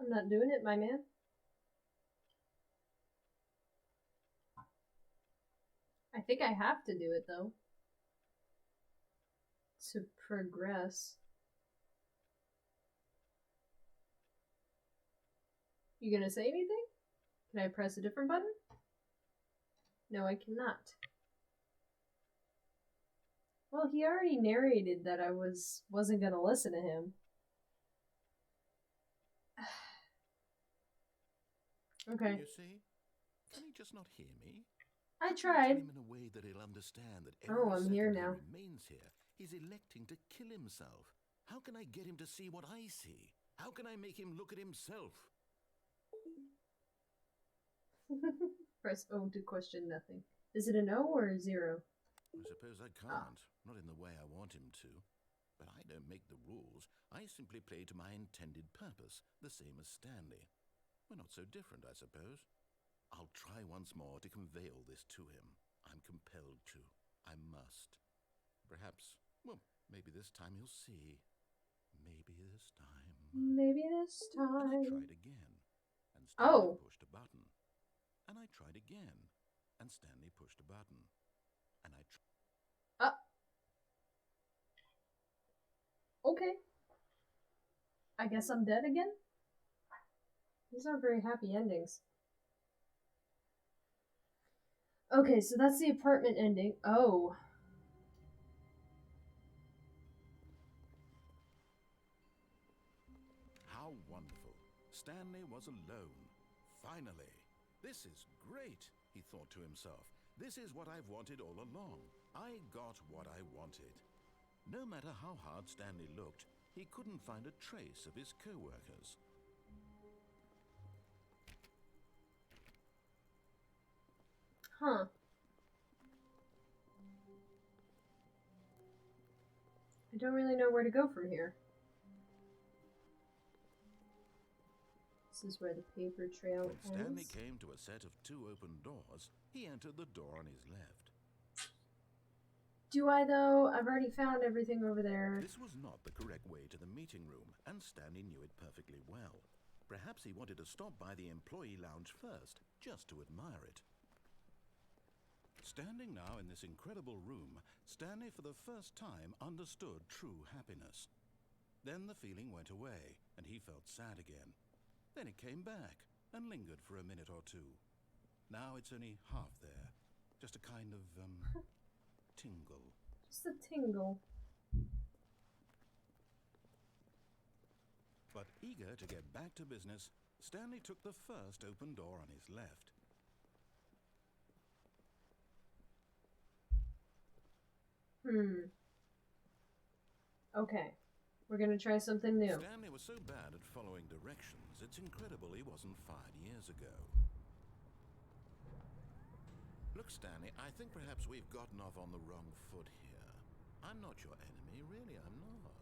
I'm not doing it, my man. I think I have to do it, though. To progress. You gonna say anything? Can I press a different button? No, I cannot. Well, he already narrated that I wasn't gonna listen to him. Okay. You see? Can he just not hear me? I Tell tried. him in a way that he'll understand that every I'm second here he now. remains here, he's electing to kill himself. How can I get him to see what I see? How can I make him look at himself? Press O to question nothing. Is it an O or a 0? I suppose I can't. Not in the way I want him to. But I don't make the rules. I simply play to my intended purpose, the same as Stanley. We're not so different, I suppose. I'll try once more to convey all this to him. I'm compelled to. I must. Perhaps, well, maybe this time he'll see. Maybe this time. Maybe this And I time. tried again. And Stanley pushed a button. And I tried again. And Stanley pushed a button. And I Okay. I guess I'm dead again? These aren't very happy endings. Okay, so that's the apartment ending. Oh. How wonderful. Stanley was alone. Finally. This is great, he thought to himself. This is what I've wanted all along. I got what I wanted. No matter how hard Stanley looked, he couldn't find a trace of his co-workers. Huh. I don't really know where to go from here. This is where the paper trail When Stanley ends. came to a set of 2 open doors, he entered the door on his left. Do I, though? I've already found everything over there. This was not the correct way to the meeting room, and Stanley knew it perfectly well. Perhaps he wanted to stop by the employee lounge first, just to admire it. Standing now in this incredible room, Stanley for the first time understood true happiness. Then the feeling went away, and he felt sad again. Then it came back, and lingered for a minute or two. Now it's only half there. Just a kind of, tingle. Just a tingle. But eager to get back to business, Stanley took the first open door on his left. Okay. We're gonna try something new. Stanley was so bad at following directions, it's incredible he wasn't fired years ago. Look, Stanley, I think perhaps we've gotten off on the wrong foot here. I'm not your enemy, really, I'm not.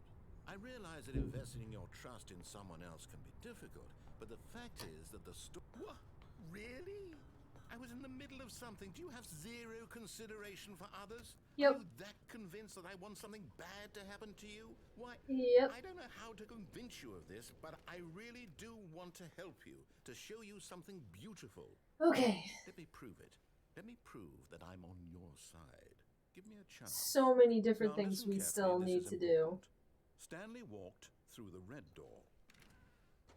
I realize that investing your trust in someone else can be difficult, but the fact is that the What? Really? I was in the middle of something. Do you have zero consideration for others? Yep. Are you that convinced that I want something bad to happen to you? Why? Yep. I don't know how to convince you of this, but I really do want to help you, to show you something beautiful. Okay. Let me prove it. Let me prove that I'm on your side. Give me a chance. So many different Now things listen we carefully, still this need is to do. important. Stanley walked through the red door.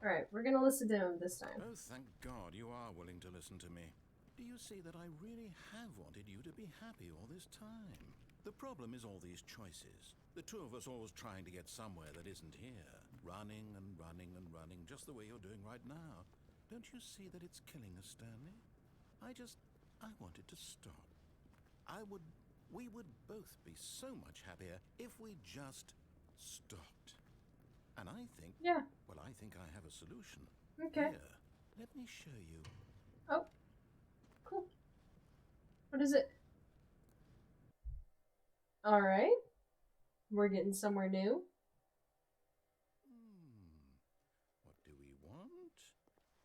Alright, we're gonna listen to him this time. Oh, thank God you are willing to listen to me. Do you see that I really have wanted you to be happy all this time? The problem is all these choices. The two of us always trying to get somewhere that isn't here. Running and running and running, just the way you're doing right now. Don't you see that it's killing us, Stanley? I wanted to stop. We would both be so much happier if we just stopped. And I think, Yeah. well, I think I have a solution. Okay. Here, let me show you. Oh. Cool. What is it? Alright. We're getting somewhere new. What do we want?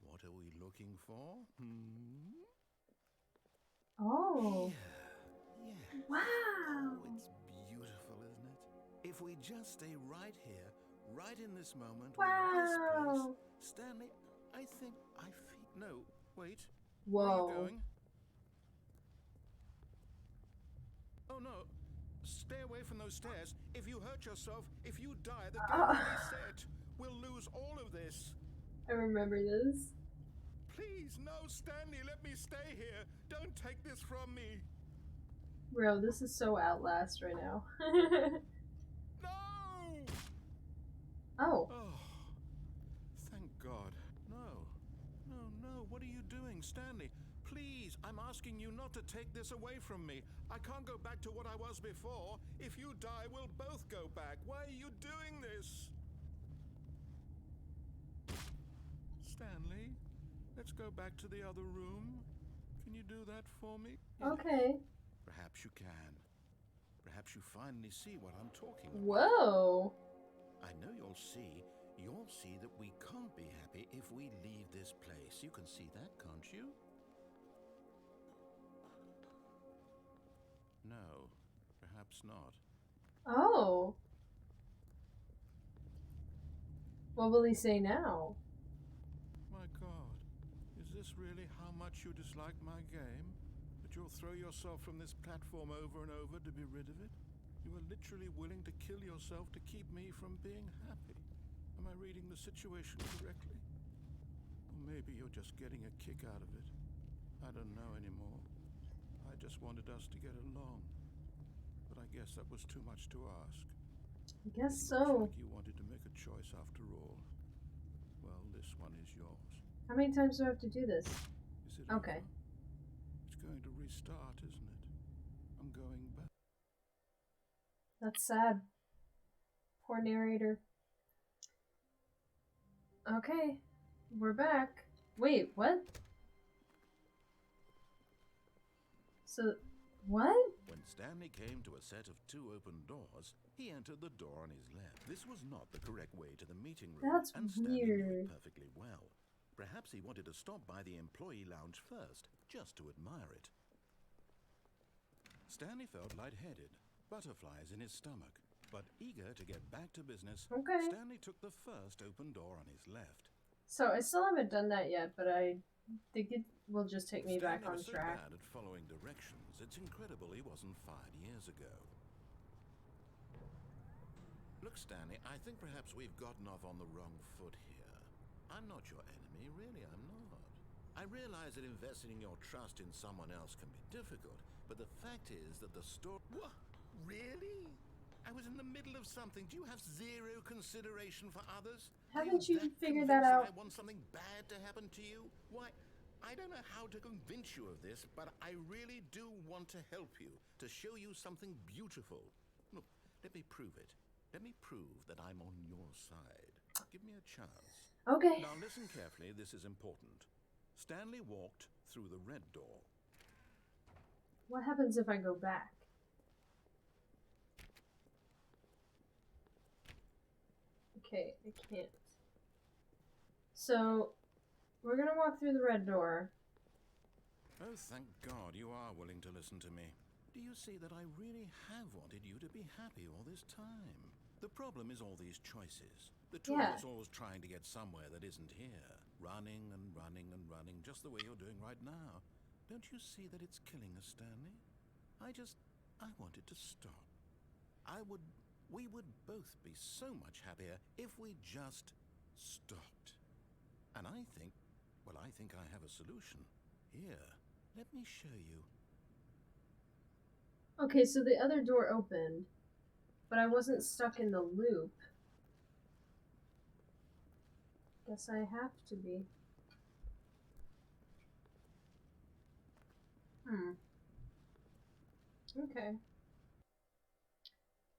What are we looking for? Oh. Yeah. Wow. Oh, it's beautiful, isn't it? If we just stay right here, right in this moment, with this place, Wow. Stanley, I think I feel. No, wait. Whoa. Where are you going? Oh no! Stay away from those stairs. If you hurt yourself, if you die, the game will reset. We'll lose all of this. I remember this. Please, no, Stanley, let me stay here. Don't take this from me. Bro, this is so Outlast right now. No! Oh. Oh, thank God. No, no, no. What are you doing, Stanley? Please, I'm asking you not to take this away from me. I can't go back to what I was before. If you die, we'll both go back. Why are you doing this? Stanley, let's go back to the other room. Can you do that for me? Okay. Perhaps you can. Perhaps you finally see what I'm talking about. Whoa. I know you'll see. You'll see that we can't be happy if we leave this place. You can see that, can't you? No, perhaps not. Oh. What will he say now? My God, is this really how much you dislike my game? That you'll throw yourself from this platform over and over to be rid of it? You are literally willing to kill yourself to keep me from being happy. Am I reading the situation correctly? Or maybe you're just getting a kick out of it. I don't know anymore. I just wanted us to get along. But I guess that was too much to ask. I guess It so. looks like you wanted to make a choice after all. Well, this one is yours. How many times do I have to do this? Is it Okay. over? It's going to restart, isn't it? I'm going back. That's sad. Poor narrator. Okay. We're back. Wait, what? So, what? When Stanley came to a set of 2 open doors, he entered the door on his left. This was not the correct way to the meeting room, That's and Stanley knew weird. it perfectly well. Perhaps he wanted to stop by the employee lounge first, just to admire it. Stanley felt lightheaded, butterflies in his stomach, but eager to get back to business, Okay. Stanley took the first open door on his left. So, I still haven't done that yet, but I think it will just take me back Stanley on was so track. bad at following directions, it's incredible he wasn't fired years ago. Look, Stanley, I think perhaps we've gotten off on the wrong foot here. I'm not your enemy, really, I'm not. I realize that investing in your trust in someone else can be difficult, but the fact is that the story... What? Really? I was in the middle of something. Do you have zero consideration for others? Haven't you figured convinced that out? I want something bad to happen to you? Why, I don't know how to convince you of this, but I really do want to help you, to show you something beautiful. Look, let me prove it. Let me prove that I'm on your side. Give me a chance. Okay. Now listen carefully, this is important. Stanley walked through the red door. What happens if I go back? Okay, I can't. So, we're gonna walk through the red door. Oh, thank God you are willing to listen to me. Do you see that I really have wanted you to be happy all this time? The problem is all these choices. The toilet's always trying to get somewhere that isn't here. Running and running and running, just the way you're doing right now. Don't you see that it's killing us, Stanley? I wanted to stop. We would both be so much happier if we just stopped. And I think I have a solution. Here, let me show you. Okay, so the other door opened, but I wasn't stuck in the loop. Guess I have to be. Okay.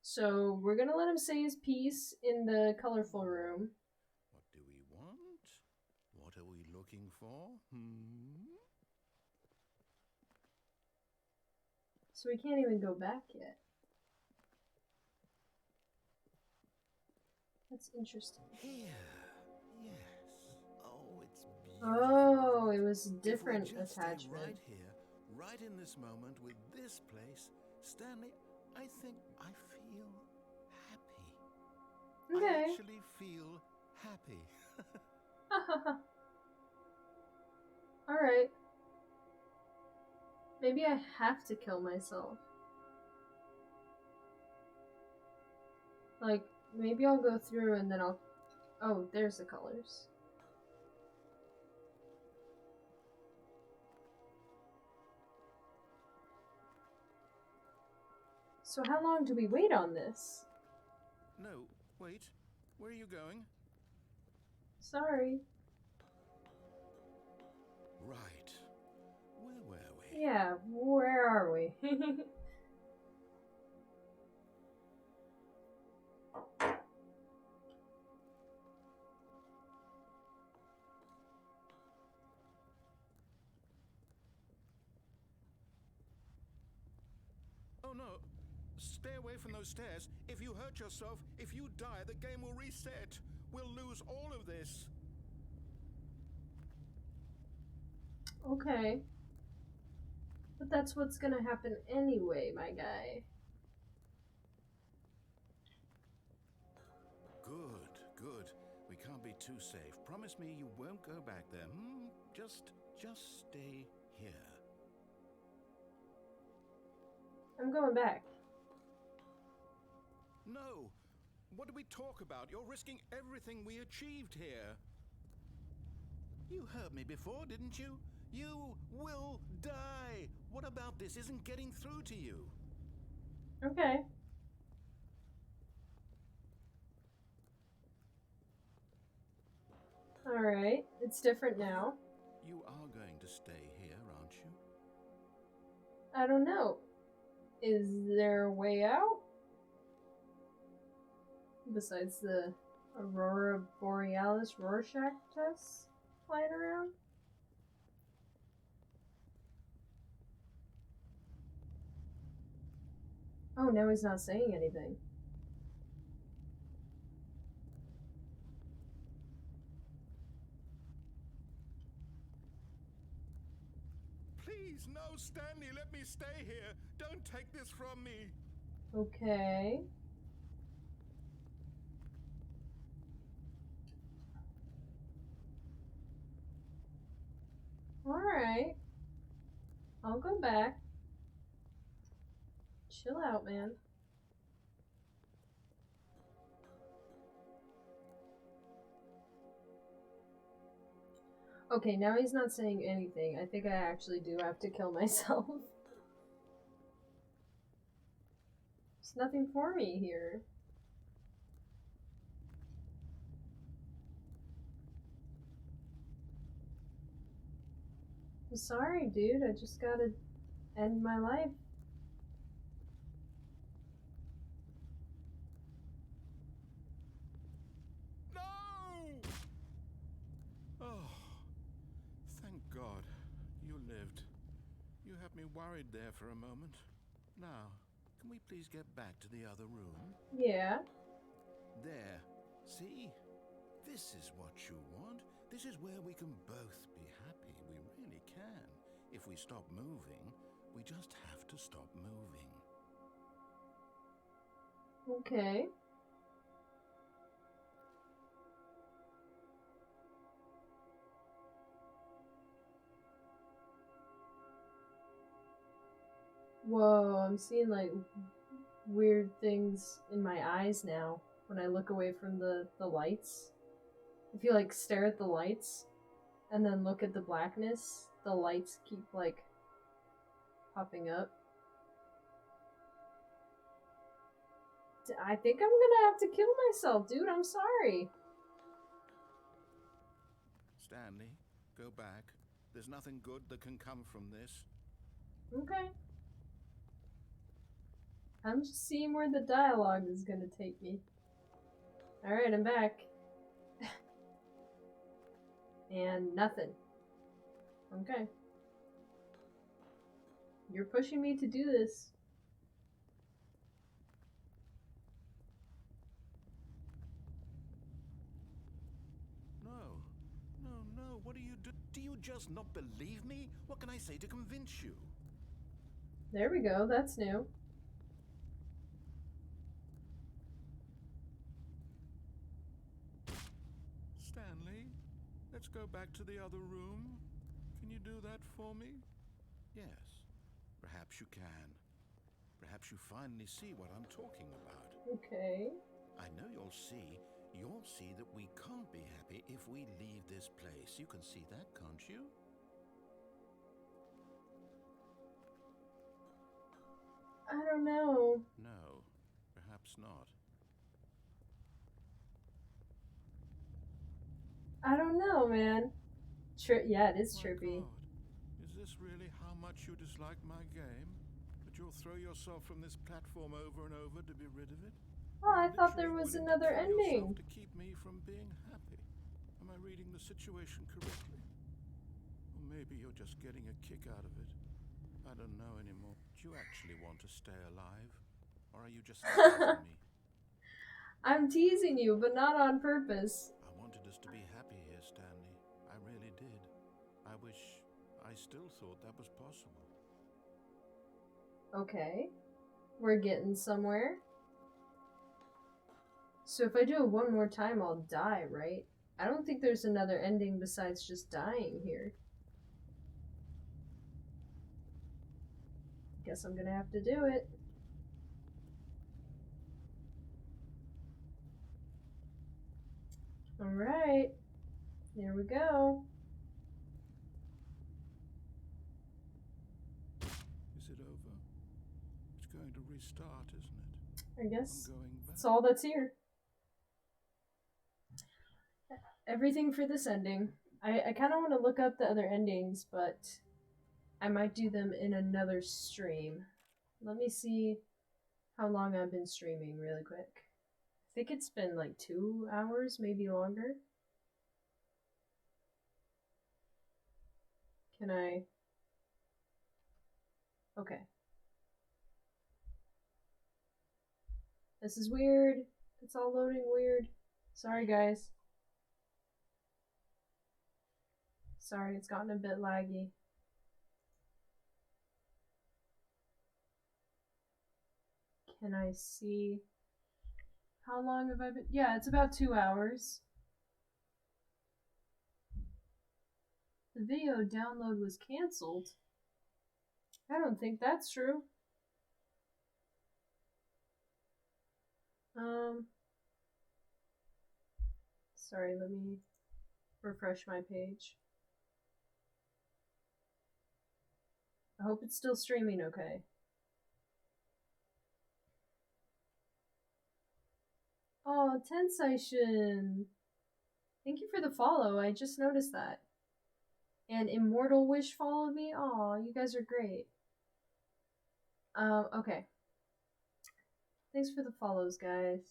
So, we're gonna let him say his piece in the colorful room. What do we want? What are we looking for? So we can't even go back yet. That's interesting. Here. Yes. Oh, it's beautiful. Oh, it was a If we different just stay attachment. right here, right in this moment with this place, Stanley, I think I feel happy. I Okay. actually feel happy. Alright. Maybe I have to kill myself. Like, maybe I'll go through and then I'll... Oh, there's the colors. So how long do we wait on this? No, wait. Where are you going? Sorry. Right. Where were we? Yeah, where are we? Oh no. Stay away from those stairs. If you hurt yourself, if you die, the game will reset. We'll lose all of this. Okay. But that's what's gonna happen anyway, my guy. Good, good. We can't be too safe. Promise me you won't go back there. Just stay here. I'm going back. No. What do we talk about? You're risking everything we achieved here. You heard me before, didn't you? You will die. What about this isn't getting through to you? Okay. Alright, it's different now. You are going to stay here, aren't you? I don't know. Is there a way out? Besides the Aurora Borealis Rorschach test flying around? Oh, now he's not saying anything. Please, no, Stanley, let me stay here. Don't take this from me. Okay. Alright. I'll go back. Chill out, man. Okay, now he's not saying anything. I think I actually do have to kill myself. There's nothing for me here. I'm sorry, dude. I just gotta end my life. No! Oh, thank God. You lived. You had me worried there for a moment. Now, can we please get back to the other room? Yeah. There. See? This is what you want. This is where we can both be happy. We really can. If we stop moving, we just have to stop moving. Okay. Whoa, I'm seeing like weird things in my eyes now when I look away from the lights. If you like stare at the lights and then look at the blackness, the lights keep like popping up. I think I'm gonna have to kill myself, dude. I'm sorry. Stanley, go back. There's nothing good that can come from this. Okay. I'm just seeing where the dialogue is gonna take me. Alright, I'm back. And nothing. Okay. You're pushing me to do this. No, what do you do? Do you just not believe me? What can I say to convince you? There we go, that's new. Stanley, let's go back to the other room. Can you do that for me? Yes, perhaps you can. Perhaps you finally see what I'm talking about. Okay. I know you'll see that we can't be happy if we leave this place. You can see that, can't you? I don't know. No, perhaps not. I don't know, man. Yeah, it is My trippy. God. Is this really how much you dislike my game? That you'll throw yourself from this platform over and over to be rid of it? Oh, I You're thought there literally was willing another to kill yourself ending. to keep me from being happy. Am I reading the situation correctly? Or maybe you're just getting a kick out of it. I don't know anymore. Do you actually want to stay alive? Or are you just teasing me? I'm teasing you, but not on purpose. I wanted us to be happy here, Stanley. I really did. I wish I still thought that was possible. Okay. We're getting somewhere. So if I do it one more time, I'll die, right? I don't think there's another ending besides just dying here. Guess I'm gonna have to do it. Alright. There we go. Is it over? It's going to restart, isn't it? I guess I'm going back. that's all that's here. Everything for this ending. I kind of want to look up the other endings, but I might do them in another stream. Let me see how long I've been streaming really quick. I think it's been like 2 hours, maybe longer. Can I? Okay. This is weird. It's all loading weird. Sorry, guys. Sorry, it's gotten a bit laggy. Can I see? How long have I been? Yeah, it's about 2 hours. The video download was canceled. I don't think that's true. Sorry, let me refresh my page. I hope it's still streaming okay. Oh, Tensation! Thank you for the follow, I just noticed that. And Immortal Wish followed me? Aw, you guys are great. Okay. Thanks for the follows, guys.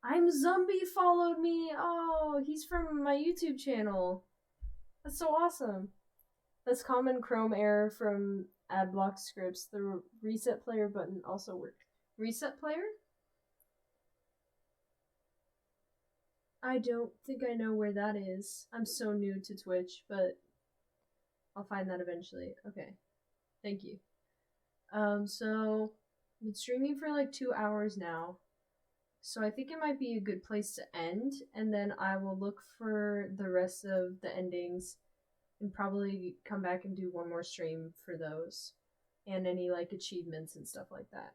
I'm Zombie followed me! Oh, he's from my YouTube channel. That's so awesome. That's common Chrome error from AdBlock scripts. The reset player button also worked. Reset player? I don't think I know where that is. I'm so new to Twitch, but I'll find that eventually. Okay. Thank you. So I've been streaming for like 2 hours now. So I think it might be a good place to end, and then I will look for the rest of the endings and probably come back and do one more stream for those and any like achievements and stuff like that.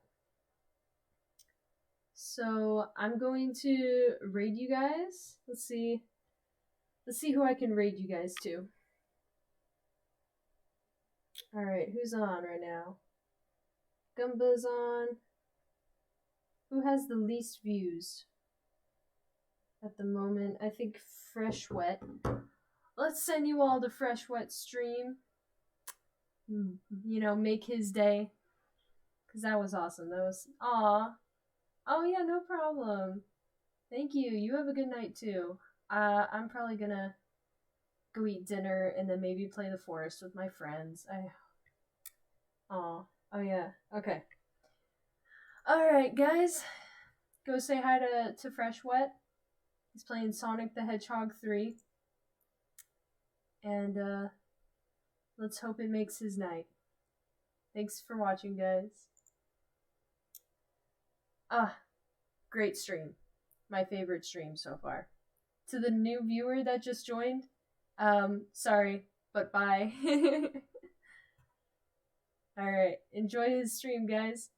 So I'm going to raid you guys. Let's see who I can raid you guys to. Alright, who's on right now? Gumba's on. Who has the least views at the moment? I think Fresh Wet. Let's send you all to Fresh Wet stream. You know, make his day. Because that was awesome. That was... Aw. Oh yeah, no problem. Thank you. You have a good night too. I'm probably gonna go eat dinner and then maybe play the forest with my friends. Aw. Oh yeah. Okay. Alright, guys. Go say hi to Fresh Wet. He's playing Sonic the Hedgehog 3. And, let's hope it makes his night. Thanks for watching, guys. Great stream. My favorite stream so far. To the new viewer that just joined, sorry, but bye. Alright, enjoy his stream, guys.